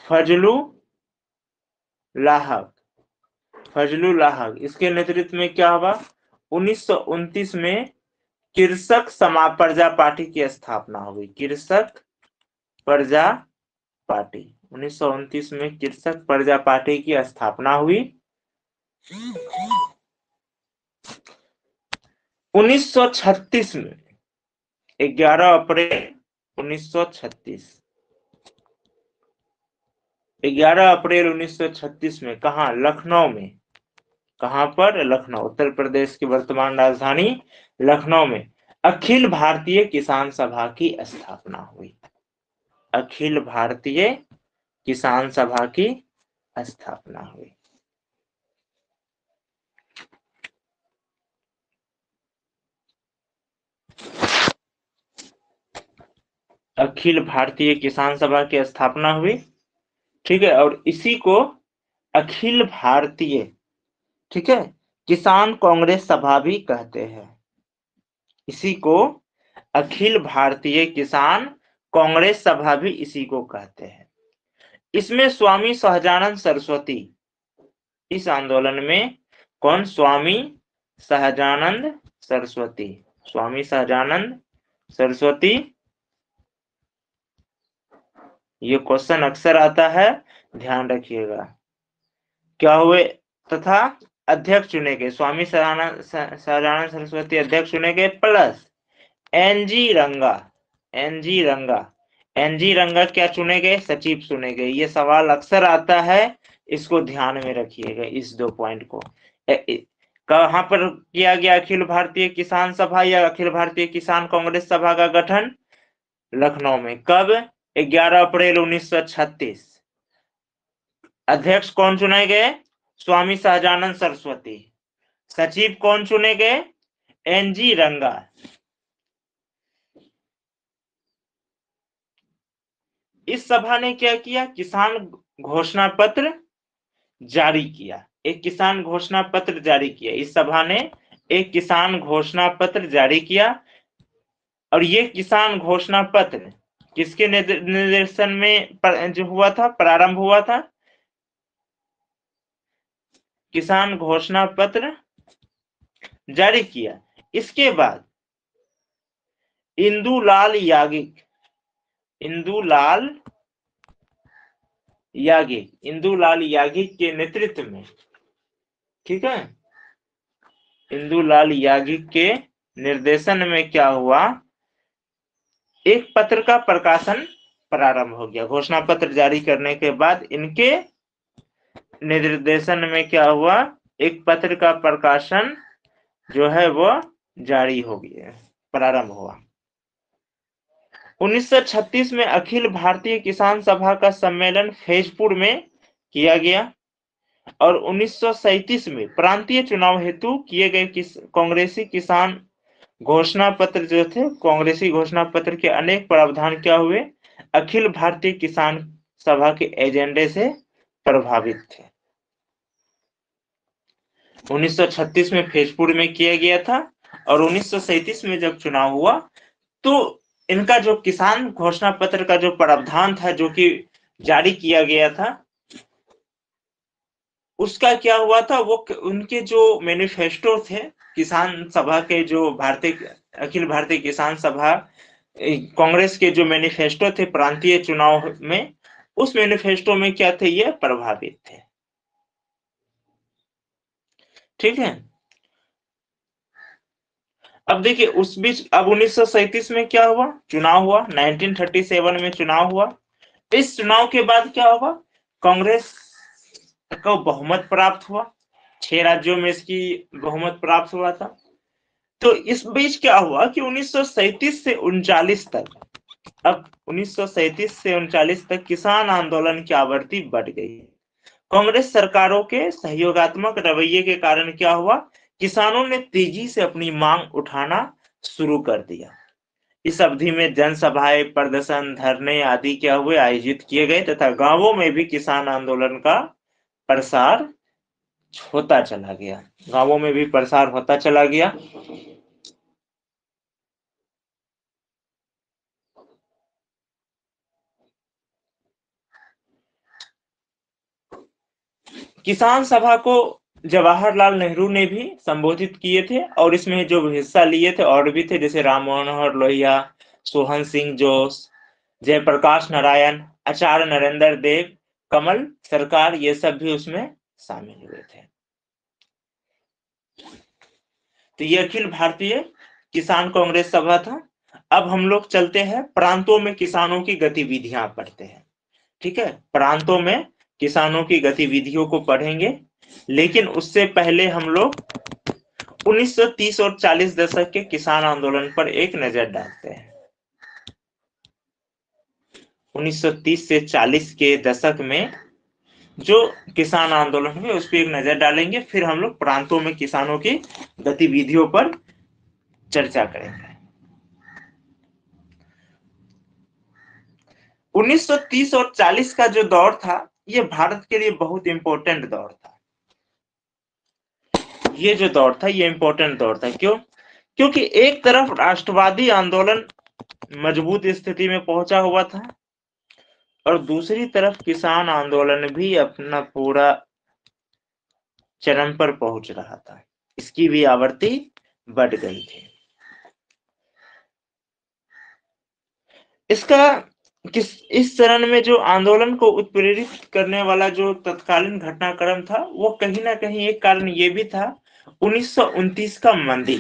फजलू लाहक, फजलू लाहक, इसके नेतृत्व में क्या हुआ, 1929 में कृषक प्रजा पार्टी की स्थापना हुई। कृषक प्रजा पार्टी, 1929 में कृषक प्रजा पार्टी की स्थापना हुई। 1936 में 11 अप्रैल 1936, 11 अप्रैल 1936 में कहा, लखनऊ में, कहां पर, लखनऊ, उत्तर प्रदेश की वर्तमान राजधानी लखनऊ में अखिल भारतीय किसान सभा की स्थापना हुई। अखिल भारतीय किसान सभा की स्थापना हुई। अखिल भारतीय किसान सभा की स्थापना हुई, ठीक है। और इसी को अखिल भारतीय, ठीक है, किसान कांग्रेस सभा भी कहते हैं। इसी को अखिल भारतीय किसान कांग्रेस सभा भी इसी को कहते हैं। इसमें स्वामी सहजानंद सरस्वती, इस आंदोलन में कौन, स्वामी सहजानंद सरस्वती, स्वामी सहजानंद सरस्वती, ये क्वेश्चन अक्सर आता है, ध्यान रखिएगा, क्या हुए, तथा अध्यक्ष चुने गए, स्वामी सहजानंद सरस्वती अध्यक्ष चुने गए, प्लस एनजी रंगा, एनजी रंगा, एनजी रंगा क्या चुने गए, सचिव चुने गए। ये सवाल अक्सर आता है, इसको ध्यान में रखिएगा, इस 2 पॉइंट को। कहां पर किया गया अखिल भारतीय किसान सभा या अखिल भारतीय किसान कांग्रेस सभा का गठन, लखनऊ में। कब, 11 अप्रैल 1936। अध्यक्ष कौन चुने गए, स्वामी सहजानंद सरस्वती। सचिव कौन चुने गए, एनजी रंगा। इस सभा ने क्या किया, किसान घोषणा पत्र जारी किया, एक किसान घोषणा पत्र जारी किया। इस सभा ने एक किसान घोषणा पत्र जारी किया, और ये किसान घोषणा पत्र किसके निर्देशन में जो हुआ था, प्रारंभ हुआ था, किसान घोषणा पत्र जारी किया। इसके बाद इंदुलाल याज्ञिक, इंदुलाल याज्ञिक, इंदुलाल याज्ञिक के नेतृत्व में, ठीक है, इंदुलाल याज्ञिक के निर्देशन में क्या हुआ, एक पत्र का प्रकाशन प्रारंभ हो गया। घोषणा पत्र जारी करने के बाद इनके निर्देशन में क्या हुआ, एक पत्र का प्रकाशन जो है वो जारी हो गया, प्रारंभ हुआ। 1936 में अखिल भारतीय किसान सभा का सम्मेलन फैजपुर में किया गया और 1937 में प्रांतीय चुनाव हेतु किए गए कांग्रेसी किसान घोषणा पत्र जो थे, कांग्रेसी घोषणा पत्र के अनेक प्रावधान क्या हुए, अखिल भारतीय किसान सभा के एजेंडे से प्रभावित थे। 1936 में फैजपुर में किया गया था और 1937 में जब चुनाव हुआ तो इनका जो किसान घोषणा पत्र का जो प्रावधान था जो कि जारी किया गया था, उसका क्या हुआ था, वो उनके जो मैनिफेस्टो थे किसान सभा के, जो भारतीय अखिल भारतीय किसान सभा कांग्रेस के जो मैनिफेस्टो थे प्रांतीय चुनाव में, उस मैनिफेस्टो में क्या थे, ये प्रभावित थे। ठीक है। अब देखिए उस बीच अब 1937 में क्या हुआ, चुनाव हुआ, 1937 में चुनाव हुआ। इस चुनाव के बाद क्या हुआ, कांग्रेस को बहुमत प्राप्त हुआ, 6 राज्यों में इसकी बहुमत प्राप्त हुआ था। तो इस बीच क्या हुआ कि 1937 से 39 तक, अब 1937 से 39 तक किसान आंदोलन की आवृत्ति बढ़ गई। कांग्रेस सरकारों के सहयोगात्मक रवैये के कारण क्या हुआ, किसानों ने तेजी से अपनी मांग उठाना शुरू कर दिया। इस अवधि में जनसभाएं, प्रदर्शन, धरने आदि क्या हुए, आयोजित किए गए तथा गांवों में भी किसान आंदोलन का प्रसार होता चला गया, गांवों में भी प्रसार होता चला गया। किसान सभा को जवाहरलाल नेहरू ने भी संबोधित किए थे और इसमें जो हिस्सा लिए थे और भी थे, जैसे राम मनोहर लोहिया, सोहन सिंह जोश, जयप्रकाश नारायण, आचार्य नरेंद्र देव, कमल सरकार, ये सब भी उसमें शामिल हुए थे। तो ये अखिल भारतीय किसान कांग्रेस सभा था। अब हम लोग चलते हैं प्रांतों में किसानों की गतिविधियां पढ़ते हैं। ठीक है, प्रांतों में किसानों की गतिविधियों को पढ़ेंगे, लेकिन उससे पहले हम लोग 1930 और 40 दशक के किसान आंदोलन पर एक नजर डालते हैं। 1930 से 40 के दशक में जो किसान आंदोलन हुए उस पर एक नजर डालेंगे, फिर हम लोग प्रांतों में किसानों की गतिविधियों पर चर्चा करेंगे। 1930 और 40 का जो दौर था, ये भारत के लिए बहुत इंपॉर्टेंट दौर था। ये जो दौर था ये इंपॉर्टेंट दौर था, क्यों? क्योंकि एक तरफ राष्ट्रवादी आंदोलन मजबूत स्थिति में पहुंचा हुआ था और दूसरी तरफ किसान आंदोलन भी अपना पूरा चरम पर पहुंच रहा था, इसकी भी आवृत्ति बढ़ गई थी। इसका इस चरण में जो आंदोलन को उत्प्रेरित करने वाला जो तत्कालीन घटनाक्रम था, वो कहीं ना कहीं एक कारण ये भी था, 1929 का मंदी।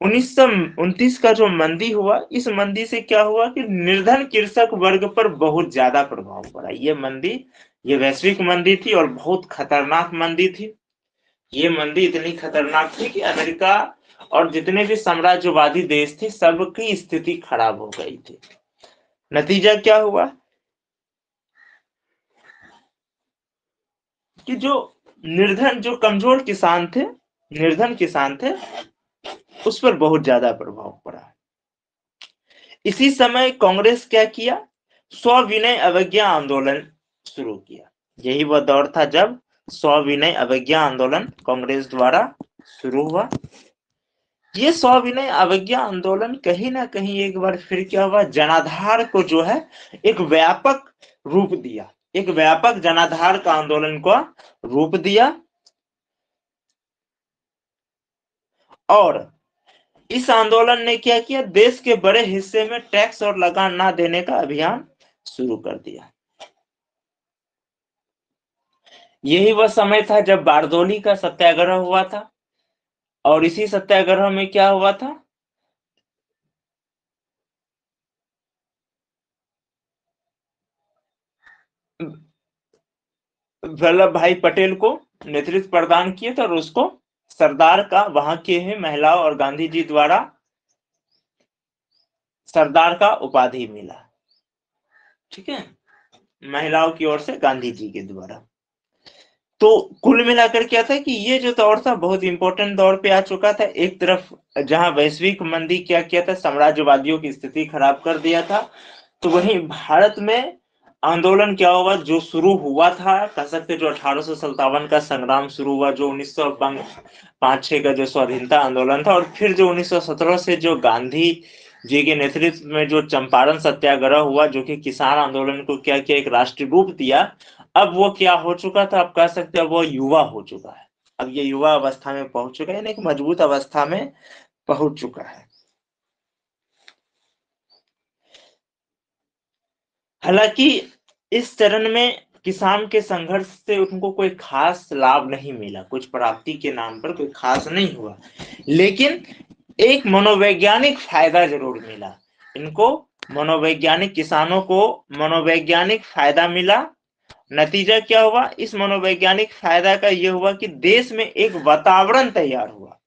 1929 का जो मंदी हुआ, इस मंदी से क्या हुआ कि निर्धन कृषक वर्ग पर बहुत ज्यादा प्रभाव पड़ा। ये मंदी, ये वैश्विक मंदी थी और बहुत खतरनाक मंदी थी। ये मंदी इतनी खतरनाक थी कि अमेरिका और जितने भी साम्राज्यवादी देश थे, सबकी स्थिति खराब हो गई थी। नतीजा क्या हुआ कि जो निर्धन, जो कमजोर किसान थे, निर्धन किसान थे, उस पर बहुत ज्यादा प्रभाव पड़ा। इसी समय कांग्रेस क्या किया, स्वविनय अवज्ञा आंदोलन शुरू किया। यही वह दौर था जब स्वविनय अवज्ञा आंदोलन कांग्रेस द्वारा शुरू हुआ। ये स्वविनय अवज्ञा आंदोलन कहीं ना कहीं एक बार फिर क्या हुआ, जनाधार को जो है एक व्यापक रूप दिया, एक व्यापक जनाधार का आंदोलन को रूप दिया और इस आंदोलन ने क्या किया, देश के बड़े हिस्से में टैक्स और लगान ना देने का अभियान शुरू कर दिया। यही वह समय था जब बारदोली का सत्याग्रह हुआ था और इसी सत्याग्रह में क्या हुआ था, वल्लभ भाई पटेल को नेतृत्व प्रदान किए थे और उसको सरदार का वहां के ही महिलाओं और गांधी जी द्वारा सरदार का उपाधि मिला। ठीक है, महिलाओं की ओर से गांधी जी के द्वारा। तो कुल मिलाकर क्या था कि ये जो दौर था बहुत इंपॉर्टेंट दौर पे आ चुका था। एक तरफ जहां वैश्विक मंदी क्या किया था, साम्राज्यवादियों की स्थिति खराब कर दिया था, तो वहीं भारत में आंदोलन क्या हुआ जो शुरू हुआ था, कह सकते जो 1857 का संग्राम शुरू हुआ, जो 1905-6 का जो स्वाधीनता आंदोलन था, और फिर जो 1917 से जो गांधी जी के नेतृत्व में जो चंपारण सत्याग्रह हुआ, जो कि किसान आंदोलन को क्या किया, एक राष्ट्रीय रूप दिया। अब वो क्या हो चुका था, आप कह सकते हैं वो युवा हो चुका है। अब ये युवा अवस्था में पहुंच चुका है, यानी एक मजबूत अवस्था में पहुंच चुका है। हालांकि इस चरण में किसान के संघर्ष से उनको कोई खास लाभ नहीं मिला, कुछ प्राप्ति के नाम पर कोई खास नहीं हुआ, लेकिन एक मनोवैज्ञानिक फायदा जरूर मिला इनको। मनोवैज्ञानिक किसानों को मनोवैज्ञानिक फायदा मिला। नतीजा क्या हुआ, इस मनोवैज्ञानिक फायदा का यह हुआ कि देश में एक वातावरण तैयार हुआ।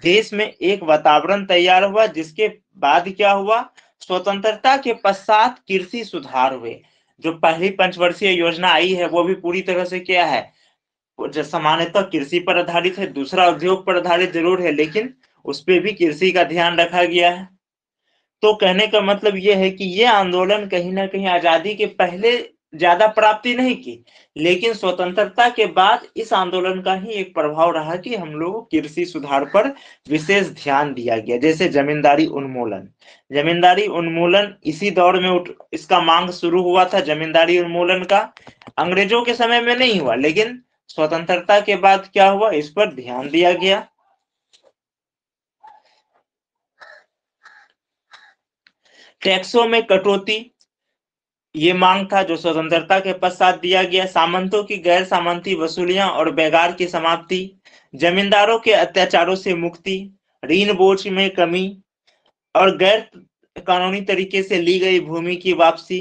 देश में एक वातावरण तैयार हुआ, जिसके बाद क्या हुआ, स्वतंत्रता के पश्चात कृषि सुधार हुए। जो पहली पंचवर्षीय योजना आई है वो भी पूरी तरह से क्या है, जो सामान्यतः कृषि पर आधारित है। दूसरा उद्योग पर आधारित जरूर है, लेकिन उस पर भी कृषि का ध्यान रखा गया है। तो कहने का मतलब यह है कि यह आंदोलन कहीं ना कहीं आजादी के पहले ज्यादा प्राप्ति नहीं की, लेकिन स्वतंत्रता के बाद इस आंदोलन का ही एक प्रभाव रहा कि हम लोग कृषि सुधार पर विशेष ध्यान दिया गया। जैसे जमींदारी उन्मूलन, जमींदारी उन्मूलन इसी दौर में इसका मांग शुरू हुआ था। जमींदारी उन्मूलन का अंग्रेजों के समय में नहीं हुआ, लेकिन स्वतंत्रता के बाद क्या हुआ, इस पर ध्यान दिया गया। टैक्सों में कटौती, ये मांग था जो स्वतंत्रता के पश्चात दिया गया। सामंतों की गैर सामंती वसूलियां और बेगार की समाप्ति, जमींदारों के अत्याचारों से मुक्ति, ऋण बोझ में कमी, और गैर कानूनी तरीके से ली गई भूमि की वापसी।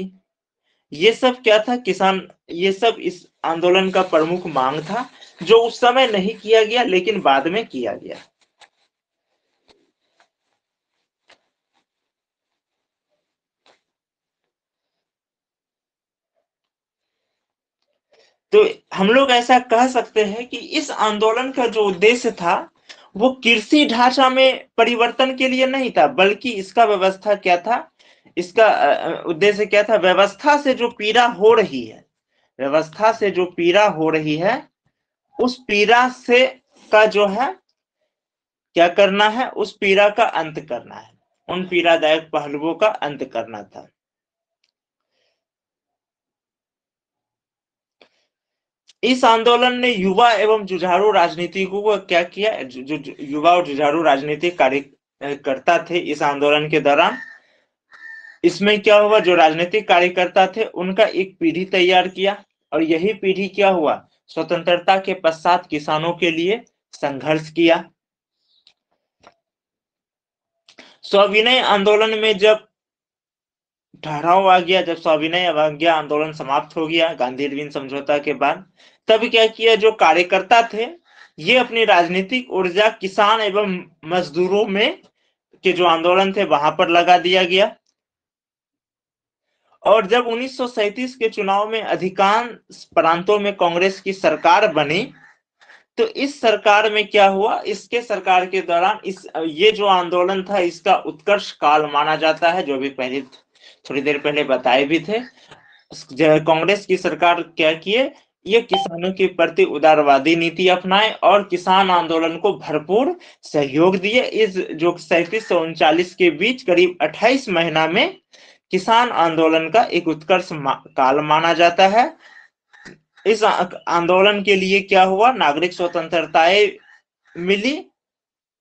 ये सब क्या था, किसान, ये सब इस आंदोलन का प्रमुख मांग था, जो उस समय नहीं किया गया लेकिन बाद में किया गया। तो हम लोग ऐसा कह सकते हैं कि इस आंदोलन का जो उद्देश्य था वो कृषि ढांचा में परिवर्तन के लिए नहीं था, बल्कि इसका व्यवस्था क्या था, इसका उद्देश्य क्या था, व्यवस्था से जो पीड़ा हो रही है, व्यवस्था से जो पीड़ा हो रही है, उस पीड़ा से का जो है क्या करना है, उस पीड़ा का अंत करना है, उन पीड़ादायक पहलुओं का अंत करना था। इस आंदोलन ने युवा एवं जुझारू राजनीतिकों को क्या किया, जो युवा और जुझारू राजनीतिक कार्यकर्ता थे इस आंदोलन के दौरान, इसमें क्या हुआ, जो राजनीतिक कार्यकर्ता थे उनका एक पीढ़ी तैयार किया, और यही पीढ़ी क्या हुआ, स्वतंत्रता के पश्चात किसानों के लिए संघर्ष किया। सविनय आंदोलन में जब ठहराव आ गया, जब सविनय अवज्ञा आंदोलन समाप्त हो गया गांधी इरविन समझौता के बाद, तब क्या किया, जो कार्यकर्ता थे ये अपनी राजनीतिक ऊर्जा किसान एवं मजदूरों में के जो आंदोलन थे वहां पर लगा दिया गया। और जब 1937 के चुनाव में अधिकांश प्रांतों में कांग्रेस की सरकार बनी, तो इस सरकार में क्या हुआ, इसके सरकार के दौरान ये जो आंदोलन था इसका उत्कर्ष काल माना जाता है, जो भी पहले थोड़ी देर पहले बताए भी थे। कांग्रेस की सरकार क्या किए, ये किसानों के प्रति उदारवादी नीति अपनाए और किसान आंदोलन को भरपूर सहयोग दिए। इस जो 37 से 39 के बीच करीब 28 महीना में किसान आंदोलन का एक उत्कर्ष काल माना जाता है। इस आंदोलन के लिए क्या हुआ, नागरिक स्वतंत्रताएं मिली,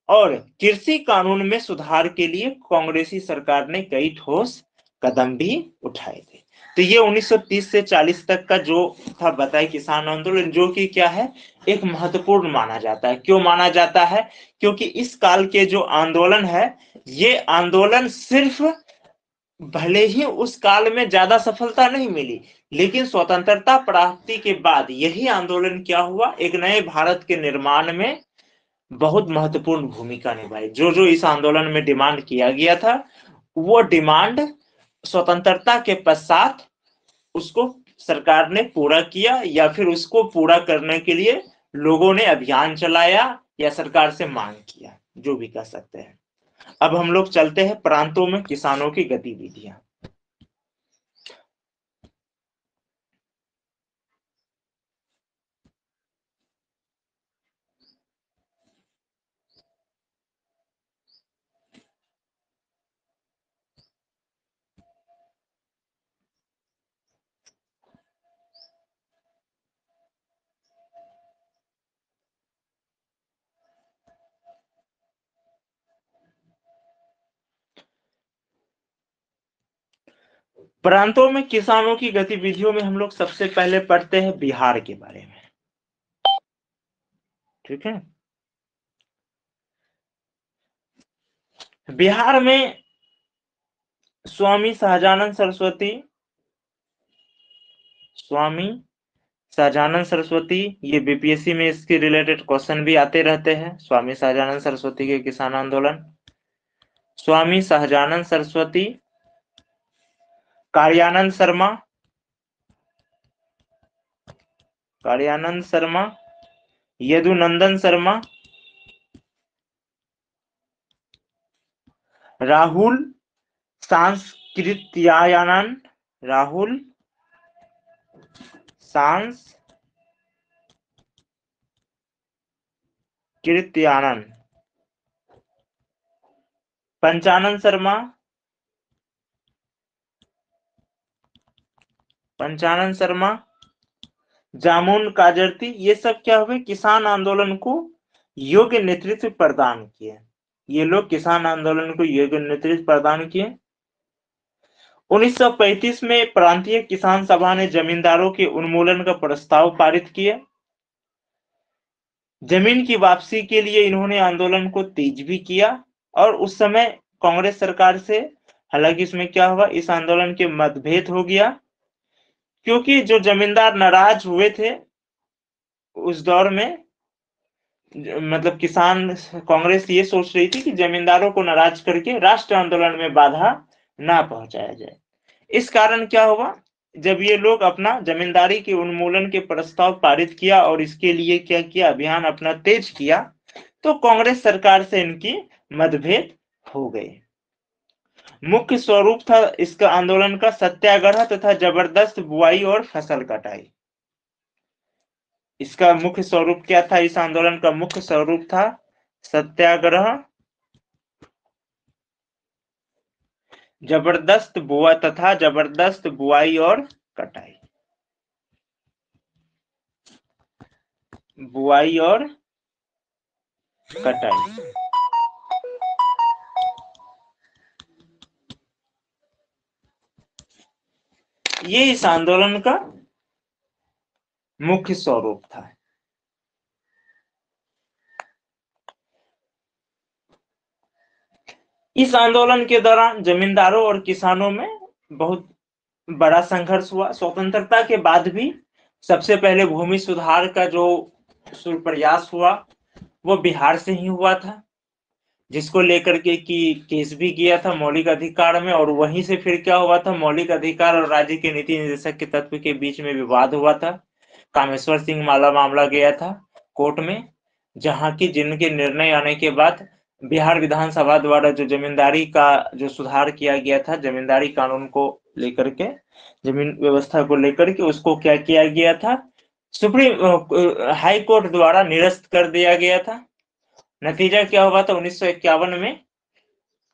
और कृषि कानून में सुधार के लिए कांग्रेसी सरकार ने कई ठोस कदम भी उठाए थे। तो ये 1930 से 40 तक का जो था बताए किसान आंदोलन, जो कि क्या है, एक महत्वपूर्ण माना जाता है। क्यों माना जाता है, क्योंकि इस काल के जो आंदोलन है, ये आंदोलन सिर्फ, भले ही उस काल में ज्यादा सफलता नहीं मिली, लेकिन स्वतंत्रता प्राप्ति के बाद यही आंदोलन क्या हुआ, एक नए भारत के निर्माण में बहुत महत्वपूर्ण भूमिका निभाई। जो जो इस आंदोलन में डिमांड किया गया था, वो डिमांड स्वतंत्रता के पश्चात उसको सरकार ने पूरा किया, या फिर उसको पूरा करने के लिए लोगों ने अभियान चलाया या सरकार से मांग किया, जो भी कह सकते हैं। अब हम लोग चलते हैं प्रांतों में किसानों की गतिविधियां। प्रांतों में किसानों की गतिविधियों में हम लोग सबसे पहले पढ़ते हैं बिहार के बारे में। ठीक है। बिहार में स्वामी सहजानंद सरस्वती, स्वामी सहजानंद सरस्वती, ये बीपीएससी में इसके रिलेटेड क्वेश्चन भी आते रहते हैं। स्वामी सहजानंद सरस्वती के किसान आंदोलन, स्वामी सहजानंद सरस्वती, कार्यानंद शर्मा, कार्यानंद शर्मा, यदुनंदन शर्मा, राहुल सांस्कृत्यायन, राहुल सांस्कृत्यानन, पंचानन शर्मा, पंचानन शर्मा, जामुन काजरती, ये सब क्या हुए, किसान आंदोलन को योग्य नेतृत्व प्रदान किए। ये लोग किसान आंदोलन को योग्य नेतृत्व प्रदान किए। 1935 में प्रांतीय किसान सभा ने जमींदारों के उन्मूलन का प्रस्ताव पारित किया। जमीन की वापसी के लिए इन्होंने आंदोलन को तेज भी किया, और उस समय कांग्रेस सरकार से, हालांकि इसमें क्या हुआ, इस आंदोलन के मतभेद हो गया, क्योंकि जो जमींदार नाराज हुए थे उस दौर में, मतलब किसान कांग्रेस ये सोच रही थी कि जमींदारों को नाराज करके राष्ट्र आंदोलन में बाधा ना पहुंचाया जाए। इस कारण क्या हुआ, जब ये लोग अपना जमींदारी के उन्मूलन के प्रस्ताव पारित किया और इसके लिए क्या किया, अभियान अपना तेज किया, तो कांग्रेस सरकार से इनकी मतभेद हो गए। मुख्य स्वरूप था इसका आंदोलन का सत्याग्रह तथा जबरदस्त बुआई और फसल कटाई। इसका मुख्य स्वरूप क्या था, इस आंदोलन का मुख्य स्वरूप था सत्याग्रह, जबरदस्त बुआई और कटाई, बुआई और कटाई। ये इस आंदोलन का मुख्य स्वरूप था। इस आंदोलन के दौरान जमींदारों और किसानों में बहुत बड़ा संघर्ष हुआ। स्वतंत्रता के बाद भी सबसे पहले भूमि सुधार का जो प्रयास हुआ वो बिहार से ही हुआ था, जिसको लेकर के कि केस भी किया था मौलिक अधिकार में, और वहीं से फिर क्या हुआ था, मौलिक अधिकार और राज्य के नीति निर्देशक के तत्व के बीच में विवाद हुआ था। कामेश्वर सिंह माला मामला गया था कोर्ट में, जहां की जिनके निर्णय आने के बाद बिहार विधानसभा द्वारा जो जमींदारी का जो सुधार किया गया था, जमींदारी कानून को लेकर के, जमीन व्यवस्था को लेकर के, उसको क्या किया गया था, सुप्रीम हाई कोर्ट द्वारा निरस्त कर दिया गया था। नतीजा क्या हुआ था, 1951 में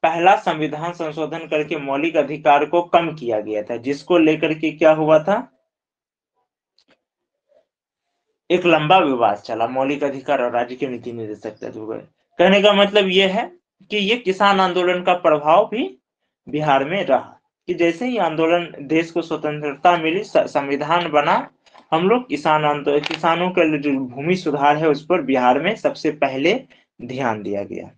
पहला संविधान संशोधन करके मौलिक अधिकार को कम किया गया था, जिसको लेकर के क्या हुआ था, एक लंबा विवाद चला, मौलिक अधिकार और राज्य के नीति निर्देशक तत्व। कहने का मतलब यह है कि ये किसान आंदोलन का प्रभाव भी बिहार में रहा, कि जैसे ही आंदोलन, देश को स्वतंत्रता मिली, संविधान बना, हम लोग किसानों का जो भूमि सुधार है उस पर बिहार में सबसे पहले ध्यान दिया गया।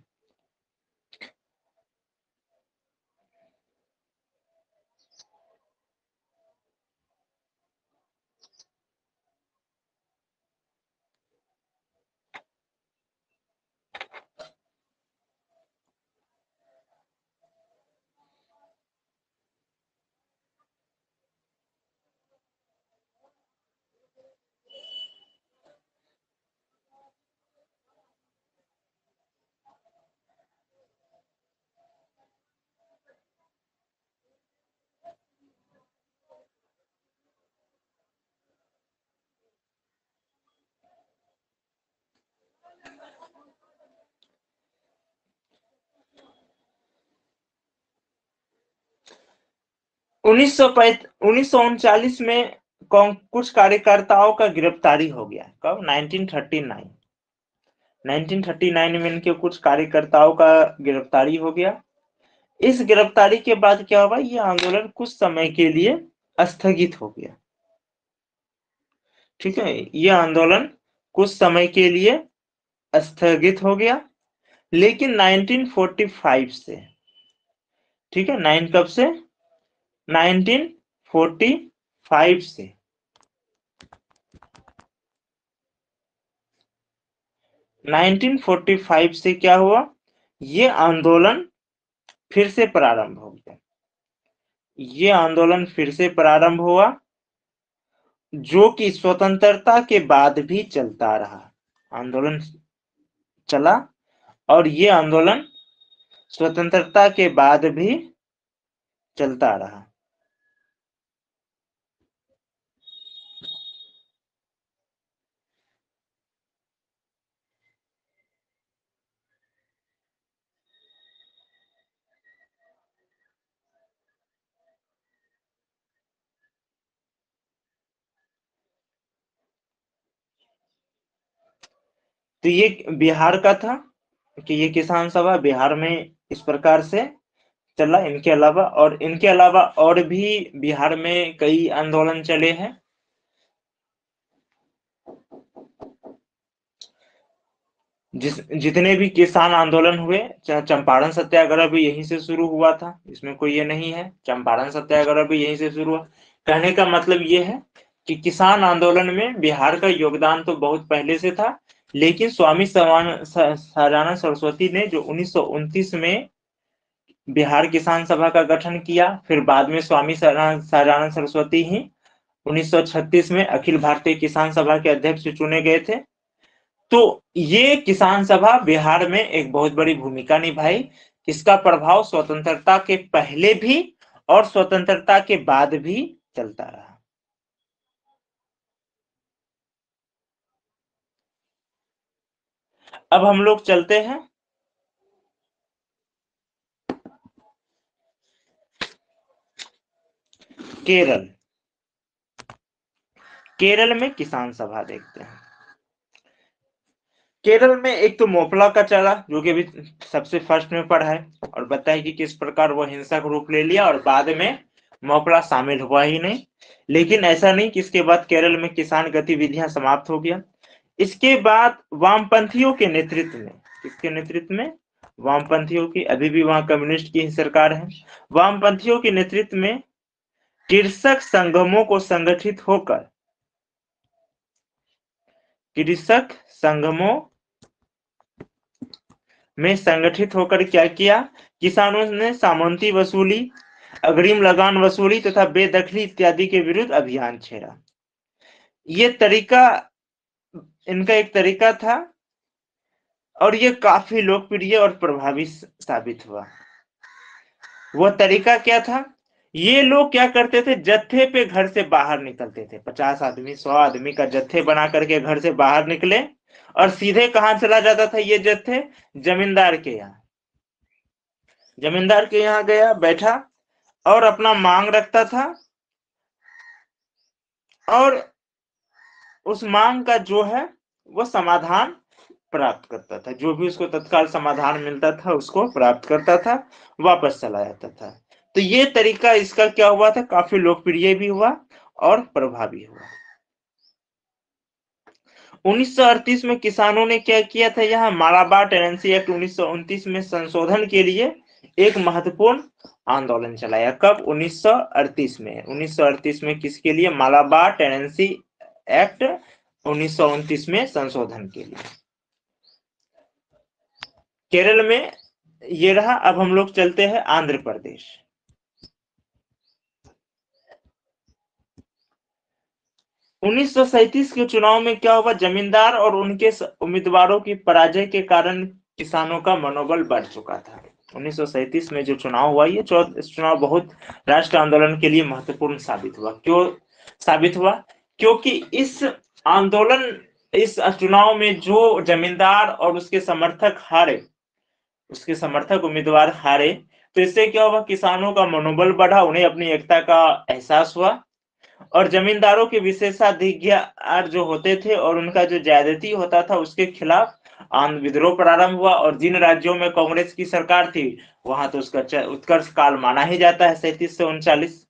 1939 में कुछ कार्यकर्ताओं का गिरफ्तारी हो गया। कब? 1939। 1939 में इनके कुछ कार्यकर्ताओं का गिरफ्तारी हो गया। इस गिरफ्तारी के बाद क्या हुआ, ये आंदोलन कुछ समय के लिए स्थगित हो गया। ठीक है, ये आंदोलन कुछ समय के लिए स्थगित हो गया, लेकिन 1945 से, ठीक है, कब से? 1945 से 1945 से क्या हुआ, ये आंदोलन फिर से प्रारंभ हो गया। ये आंदोलन फिर से प्रारंभ हुआ, जो कि स्वतंत्रता के बाद भी चलता रहा। आंदोलन चला और ये आंदोलन स्वतंत्रता के बाद भी चलता रहा। तो ये बिहार का था कि ये किसान सभा बिहार में इस प्रकार से चला। इनके अलावा और भी बिहार में कई आंदोलन चले हैं। जितने भी किसान आंदोलन हुए, चाहे चंपारण सत्याग्रह भी यहीं से शुरू हुआ था, इसमें कोई ये नहीं है। चंपारण सत्याग्रह भी यहीं से शुरू हुआ। कहने का मतलब ये है कि किसान आंदोलन में बिहार का योगदान तो बहुत पहले से था, लेकिन स्वामी सहाजानंद सरस्वती ने जो 1929 में बिहार किसान सभा का गठन किया, फिर बाद में स्वामी सहाजानंद सरस्वती ही 1936 में अखिल भारतीय किसान सभा के अध्यक्ष चुने गए थे। तो ये किसान सभा बिहार में एक बहुत बड़ी भूमिका निभाई। इसका प्रभाव स्वतंत्रता के पहले भी और स्वतंत्रता के बाद भी चलता रहा। अब हम लोग चलते हैं केरल। केरल में किसान सभा देखते हैं। केरल में एक तो मोपला का चला, जो कि अभी सबसे फर्स्ट में पढ़ा है, और बताया कि किस प्रकार वो हिंसक रूप ले लिया, और बाद में मोपला शामिल हुआ ही नहीं। लेकिन ऐसा नहीं कि इसके बाद केरल में किसान गतिविधियां समाप्त हो गया। इसके बाद वामपंथियों के नेतृत्व में, किसके नेतृत्व में? वामपंथियों की, अभी भी वहां कम्युनिस्ट की ही सरकार है। वामपंथियों के नेतृत्व में कृषक संगमों को संगठित होकर, कृषक संगमों में संगठित होकर क्या किया? किसानों ने सामंती वसूली, अग्रिम लगान वसूली तथा बेदखली इत्यादि के विरुद्ध अभियान छेड़ा। ये तरीका इनका एक तरीका था, और ये काफी लोकप्रिय और प्रभावी साबित हुआ। वह तरीका क्या था? ये लोग क्या करते थे, जत्थे पे घर से बाहर निकलते थे। 50 आदमी 100 आदमी का जत्थे बना करके घर से बाहर निकले, और सीधे कहां चला जाता था ये जत्थे? जमींदार के यहाँ। जमींदार के यहाँ गया, बैठा और अपना मांग रखता था, और उस मांग का जो है वो समाधान प्राप्त करता था। जो भी उसको तत्काल समाधान मिलता था उसको प्राप्त करता था, वापस चला जाता था। तो ये तरीका इसका क्या हुआ था, काफी लोकप्रिय भी हुआ और प्रभावी हुआ। 1938 में किसानों ने क्या किया था, यहाँ मालाबार टेनेंसी एक्ट 1929 में संशोधन के लिए एक महत्वपूर्ण आंदोलन चलाया। कब? 1938 में। 1938 में किसके लिए? मालाबार टेनेंसी एक्ट 1929 में संशोधन के लिए। केरल में ये रहा। अब हम लोग चलते हैं आंध्र प्रदेश। 1937 के चुनाव में क्या हुआ? जमींदार और उनके उम्मीदवारों की पराजय के कारण किसानों का मनोबल बढ़ चुका था। 1937 में जो चुनाव हुआ, ये चुनाव बहुत राष्ट्र आंदोलन के लिए महत्वपूर्ण साबित हुआ। क्यों साबित हुआ? क्योंकि इस चुनाव में जो जमींदार और उसके समर्थक उम्मीदवार हारे, तो इससे क्या हुआ, किसानों का मनोबल बढ़ा, उन्हें अपनी एकता का एहसास हुआ और जमींदारों के विशेषाधिकार जो होते थे और उनका जो ज्यादती होता था उसके खिलाफ विद्रोह प्रारंभ हुआ। और जिन राज्यों में कांग्रेस की सरकार थी वहां तो उसका उत्कर्ष काल माना ही जाता है 37 से 39।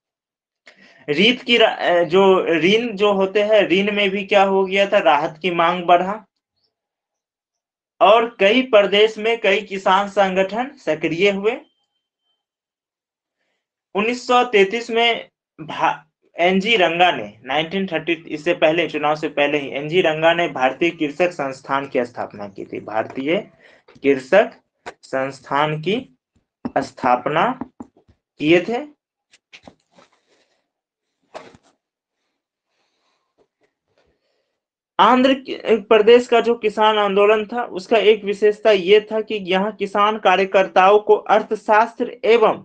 जो ऋण जो होते हैं, ऋण में भी क्या हो गया था, राहत की मांग बढ़ा और कई प्रदेश में कई किसान संगठन सक्रिय हुए। 1933 में एनजी रंगा ने 1930, इससे पहले चुनाव से पहले ही एनजी रंगा ने भारतीय कृषक संस्थान की स्थापना की थी। भारतीय कृषक संस्थान की स्थापना किए थे। आंध्र प्रदेश का जो किसान आंदोलन था उसका एक विशेषता यह था कि यहाँ किसान कार्यकर्ताओं को अर्थशास्त्र एवं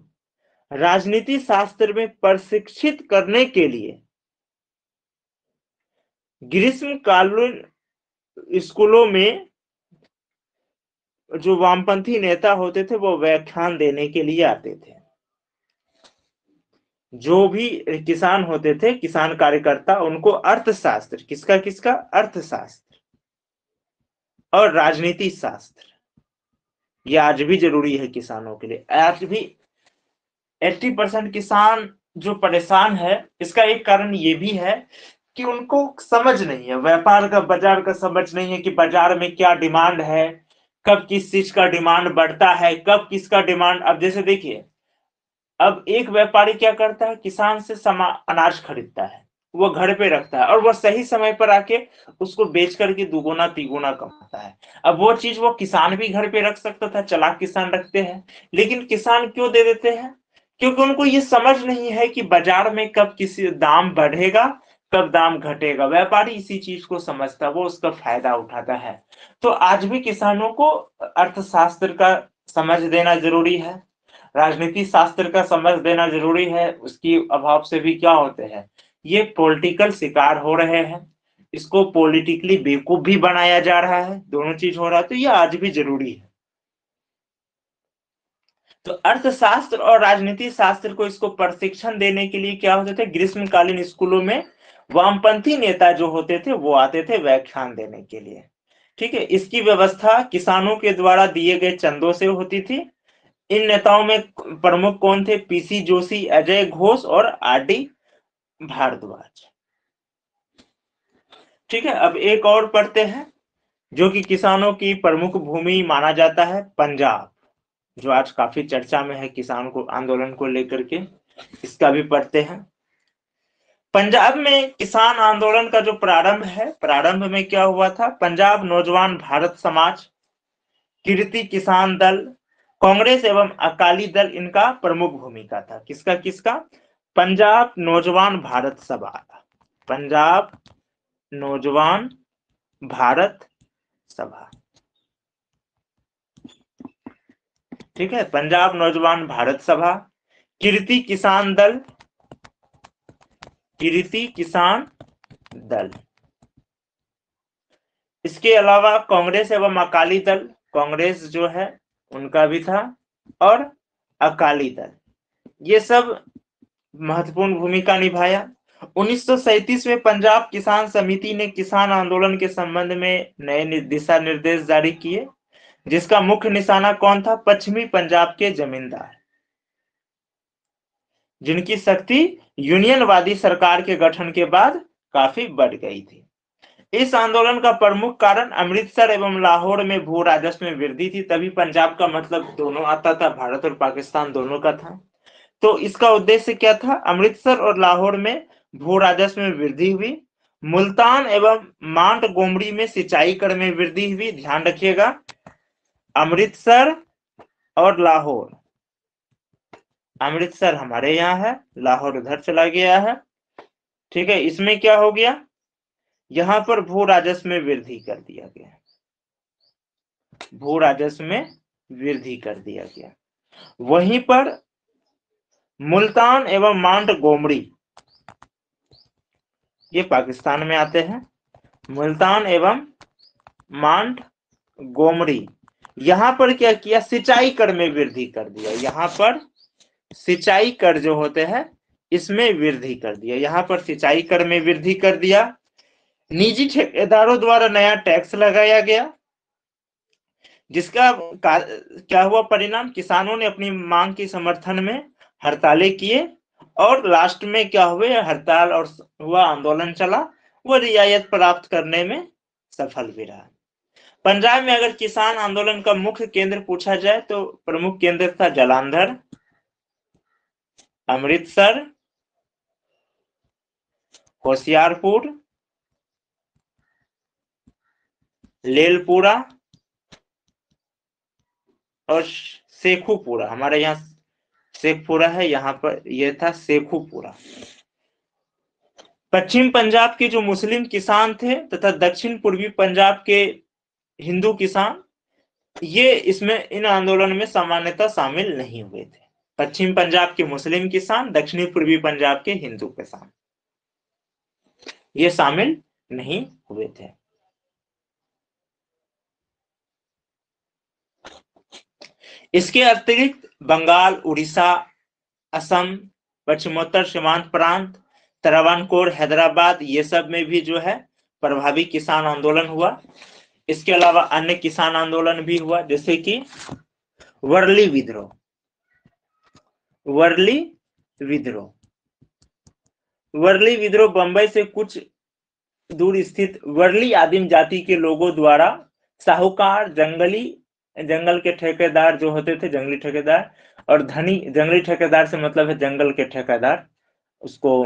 राजनीति शास्त्र में प्रशिक्षित करने के लिए ग्रीष्मकालीन स्कूलों में जो वामपंथी नेता होते थे वो व्याख्यान देने के लिए आते थे। जो भी किसान होते थे, किसान कार्यकर्ता, उनको अर्थशास्त्र, किसका अर्थशास्त्र और राजनीति शास्त्र, ये आज भी जरूरी है किसानों के लिए। आज भी 80% किसान जो परेशान है, इसका एक कारण ये भी है कि उनको समझ नहीं है, व्यापार का, बाजार का समझ नहीं है कि बाजार में क्या डिमांड है, कब किस चीज का डिमांड बढ़ता है, कब किसका डिमांड। अब जैसे देखिए, अब एक व्यापारी क्या करता है, किसान से अनाज खरीदता है, वो घर पे रखता है और वो सही समय पर आके उसको बेच करके दुगुना तिगुना कमाता है। अब वो चीज वो किसान भी घर पे रख सकता था, चालाक किसान रखते हैं, लेकिन किसान क्यों दे देते हैं? क्योंकि उनको ये समझ नहीं है कि बाजार में कब किसी दाम बढ़ेगा, कब दाम घटेगा। व्यापारी इसी चीज को समझता, वो उसका फायदा उठाता है। तो आज भी किसानों को अर्थशास्त्र का समझ देना जरूरी है, राजनीति शास्त्र का समझ देना जरूरी है। उसकी अभाव से भी क्या होते हैं, ये पॉलिटिकल शिकार हो रहे हैं, इसको पॉलिटिकली बेवकूफ भी बनाया जा रहा है, दोनों चीज हो रहा है। तो ये आज भी जरूरी है। तो अर्थशास्त्र और राजनीति शास्त्र को इसको प्रशिक्षण देने के लिए क्या होते थे, ग्रीष्मकालीन स्कूलों में वामपंथी नेता जो होते थे वो आते थे व्याख्यान देने के लिए। ठीक है, इसकी व्यवस्था किसानों के द्वारा दिए गए चंदों से होती थी। इन नेताओं में प्रमुख कौन थे, पीसी जोशी, अजय घोष और आरडी भारद्वाज। ठीक है, अब एक और पढ़ते हैं जो कि किसानों की प्रमुख भूमि माना जाता है, पंजाब, जो आज काफी चर्चा में है किसान को आंदोलन को लेकर के, इसका भी पढ़ते हैं। पंजाब में किसान आंदोलन का जो प्रारंभ है, प्रारंभ में क्या हुआ था, पंजाब नौजवान भारत समाज, कीर्ति किसान दल, कांग्रेस एवं अकाली दल इनका प्रमुख भूमिका था। किसका? पंजाब नौजवान भारत सभा, पंजाब नौजवान भारत सभा। ठीक है, पंजाब नौजवान भारत सभा, कीर्ति किसान दल, कीर्ति किसान दल। इसके अलावा कांग्रेस एवं अकाली दल, कांग्रेस जो है उनका भी था और अकाली दल, ये सब महत्वपूर्ण भूमिका निभाया। 1937 में पंजाब किसान समिति ने किसान आंदोलन के संबंध में नए दिशा निर्देश जारी किए, जिसका मुख्य निशाना कौन था, पश्चिमी पंजाब के जमींदार, जिनकी शक्ति यूनियनवादी सरकार के गठन के बाद काफी बढ़ गई थी। इस आंदोलन का प्रमुख कारण अमृतसर एवं लाहौर में भू राजस्व में वृद्धि थी। तभी पंजाब का मतलब दोनों आता था, भारत और पाकिस्तान दोनों का था। तो इसका उद्देश्य क्या था, अमृतसर और लाहौर में भू राजस्व में वृद्धि हुई, मुल्तान एवं मांट गोमड़ी में सिंचाई कर में वृद्धि हुई। ध्यान रखिएगा, अमृतसर और लाहौर, अमृतसर हमारे यहाँ है, लाहौर उधर चला गया है। ठीक है, इसमें क्या हो गया, यहां पर भू राजस्व में वृद्धि कर दिया गया, भू राजस्व में वृद्धि कर दिया गया। वहीं पर मुल्तान एवं मांट गोमड़ी ये पाकिस्तान में आते हैं, मुल्तान एवं मांट गोमड़ी यहां पर क्या किया, सिंचाई कर में वृद्धि कर दिया। यहां पर सिंचाई कर जो होते हैं इसमें वृद्धि कर दिया, यहां पर सिंचाई कर में वृद्धि कर दिया। निजी ठेकेदारों द्वारा नया टैक्स लगाया गया, जिसका क्या हुआ परिणाम, किसानों ने अपनी मांग के समर्थन में हड़तालें किए और लास्ट में क्या हुए, हड़ताल और हुआ, आंदोलन चला, वो रियायत प्राप्त करने में सफल भी रहा। पंजाब में अगर किसान आंदोलन का मुख्य केंद्र पूछा जाए तो प्रमुख केंद्र था जालंधर, अमृतसर, होशियारपुर, लेलपुरा और शेखुपुरा। हमारे यहाँ शेखपुरा है, यहाँ पर यह था शेखुपुरा। पश्चिम पंजाब के जो मुस्लिम किसान थे तथा दक्षिण पूर्वी पंजाब के हिंदू किसान, ये इसमें इन आंदोलन में सामान्यतः शामिल नहीं हुए थे। पश्चिम पंजाब के मुस्लिम किसान, दक्षिणी पूर्वी पंजाब के हिंदू किसान, ये शामिल नहीं हुए थे। इसके अतिरिक्त बंगाल, उड़ीसा, असम, पश्चिमोत्तर सीमांत प्रांत, त्रावणकोर, हैदराबाद, ये सब में भी जो है प्रभावी किसान आंदोलन हुआ। इसके अलावा अन्य किसान आंदोलन भी हुआ, जैसे कि वर्ली विद्रोह। वर्ली विद्रोह, वर्ली विद्रोह बंबई से कुछ दूर स्थित वर्ली आदिम जाति के लोगों द्वारा साहूकार, जंगल के ठेकेदार जो होते थे, जंगली ठेकेदार, और धनी, जंगली ठेकेदार से मतलब है जंगल के ठेकेदार, उसको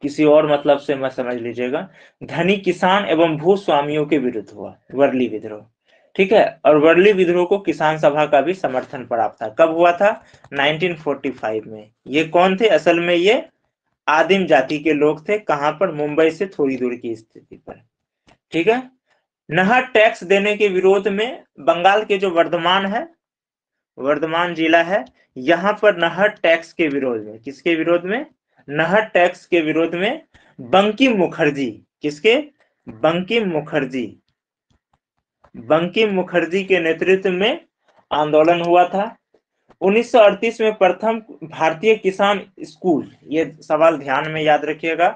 किसी और मतलब से मत समझ लीजिएगा, धनी किसान एवं भूस्वामियों के विरुद्ध हुआ वर्ली विद्रोह। ठीक है, और वर्ली विद्रोह को किसान सभा का भी समर्थन प्राप्त था। कब हुआ था, 1945 में। ये कौन थे, असल में ये आदिम जाति के लोग थे। कहां पर, मुंबई से थोड़ी दूर की स्थिति पर। ठीक है, नहर टैक्स देने के विरोध में बंगाल के जो वर्धमान है, वर्धमान जिला है, यहां पर नहर टैक्स के विरोध में, किसके विरोध में, नहर टैक्स के विरोध में बंकिम मुखर्जी, किसके, बंकिम मुखर्जी, बंकिम मुखर्जी के नेतृत्व में आंदोलन हुआ था। 1938 में प्रथम भारतीय किसान स्कूल, ये सवाल ध्यान में याद रखिएगा,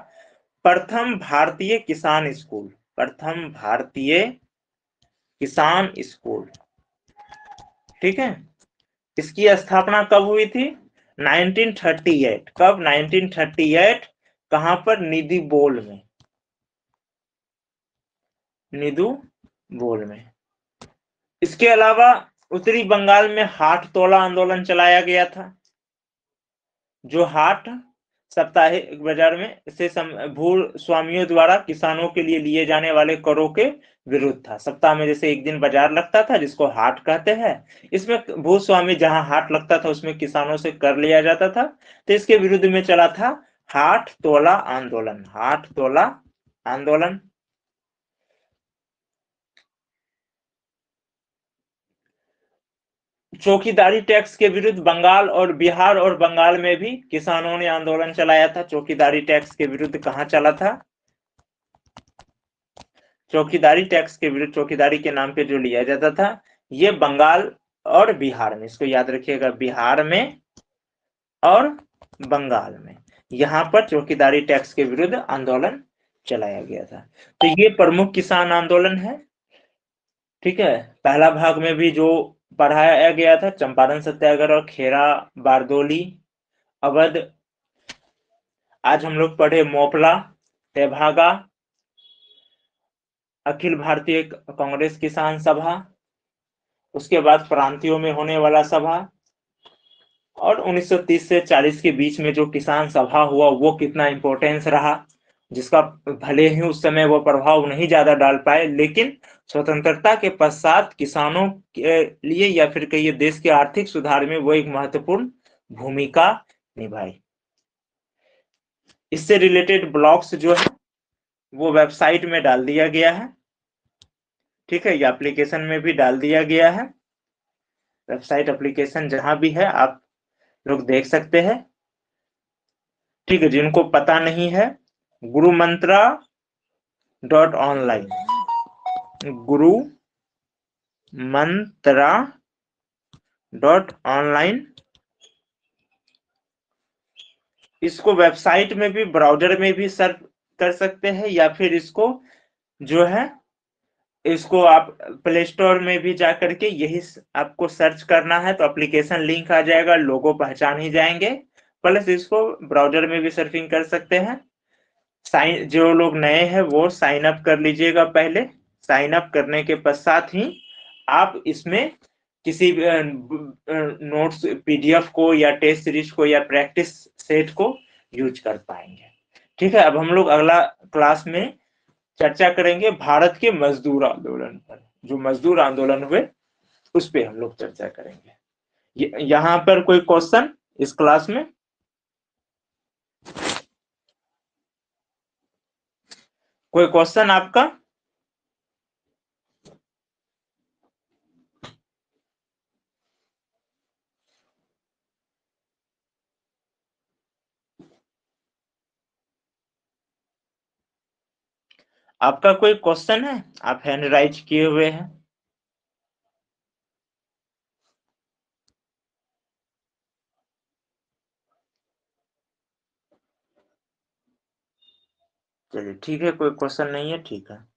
प्रथम भारतीय किसान स्कूल, प्रथम भारतीय किसान स्कूल, ठीक है, इसकी स्थापना कब हुई थी, 1938। कब, 1938। कहां पर, निधि बोल में, निधु बोल में। इसके अलावा उत्तरी बंगाल में हाट तोला आंदोलन चलाया गया था, जो हाट साप्ताहिक बाजार में से भूस्वामियों द्वारा किसानों के लिए जाने वाले करों के विरुद्ध था। सप्ताह में जैसे एक दिन बाजार लगता था जिसको हाट कहते हैं, इसमें भूस्वामी जहां हाट लगता था उसमें किसानों से कर लिया जाता था, तो इसके विरुद्ध में चला था हाट तोला आंदोलन, हाट तोला आंदोलन। चौकीदारी टैक्स के विरुद्ध बंगाल और बिहार और बंगाल में भी किसानों ने आंदोलन चलाया था। चौकीदारी टैक्स के विरुद्ध कहां चला था, चौकीदारी टैक्स के विरुद्ध, चौकीदारी के नाम पे जो लिया जाता था, ये बंगाल और बिहार में, इसको याद रखिएगा, बिहार में और बंगाल में, यहां पर चौकीदारी टैक्स के विरुद्ध आंदोलन चलाया गया था। तो ये प्रमुख किसान आंदोलन है। ठीक है, पहला भाग में भी जो पढ़ाया गया था, चंपारण सत्याग्रह, खेरा, बारदोली, अवध। आज हम लोग पढ़े मोपला, तेभागा, अखिल भारतीय कांग्रेस किसान सभा, उसके बाद प्रांतियों में होने वाला सभा, और 1930 से 40 के बीच में जो किसान सभा हुआ वो कितना इंपॉर्टेंस रहा, जिसका भले ही उस समय वो प्रभाव नहीं ज्यादा डाल पाए, लेकिन स्वतंत्रता के पश्चात किसानों के लिए या फिर कहिए देश के आर्थिक सुधार में वो एक महत्वपूर्ण भूमिका निभाई। इससे रिलेटेड ब्लॉग्स जो है वो वेबसाइट में डाल दिया गया है। ठीक है, ये एप्लीकेशन में भी डाल दिया गया है, वेबसाइट एप्लीकेशन जहां भी है आप लोग देख सकते हैं। ठीक है, जिनको पता नहीं है, गुरु मंत्रा .online, गुरु मंत्रा .online। इसको वेबसाइट में भी ब्राउज़र में भी सर्च कर सकते हैं, या फिर इसको जो है इसको आप प्ले स्टोर में भी जा करके यही आपको सर्च करना है तो एप्लीकेशन लिंक आ जाएगा, लोगो पहचान ही जाएंगे। प्लस इसको ब्राउज़र में भी सर्फिंग कर सकते हैं। साइन जो लोग नए हैं वो साइन अप कर लीजिएगा पहले। साइन अप करने के पश्चात ही आप इसमें किसी नोट्स पीडीएफ को या टेस्ट सीरीज को या प्रैक्टिस सेट को यूज कर पाएंगे। ठीक है, अब हम लोग अगला क्लास में चर्चा करेंगे भारत के मजदूर आंदोलन पर। जो मजदूर आंदोलन हुए उस पे हम लोग चर्चा करेंगे। यहाँ पर कोई क्वेश्चन इस क्लास में? कोई क्वेश्चन आपका? आपका कोई क्वेश्चन है? आप हैंड राइज किए हुए हैं। चलिए ठीक है, कोई क्वेश्चन नहीं है, ठीक है।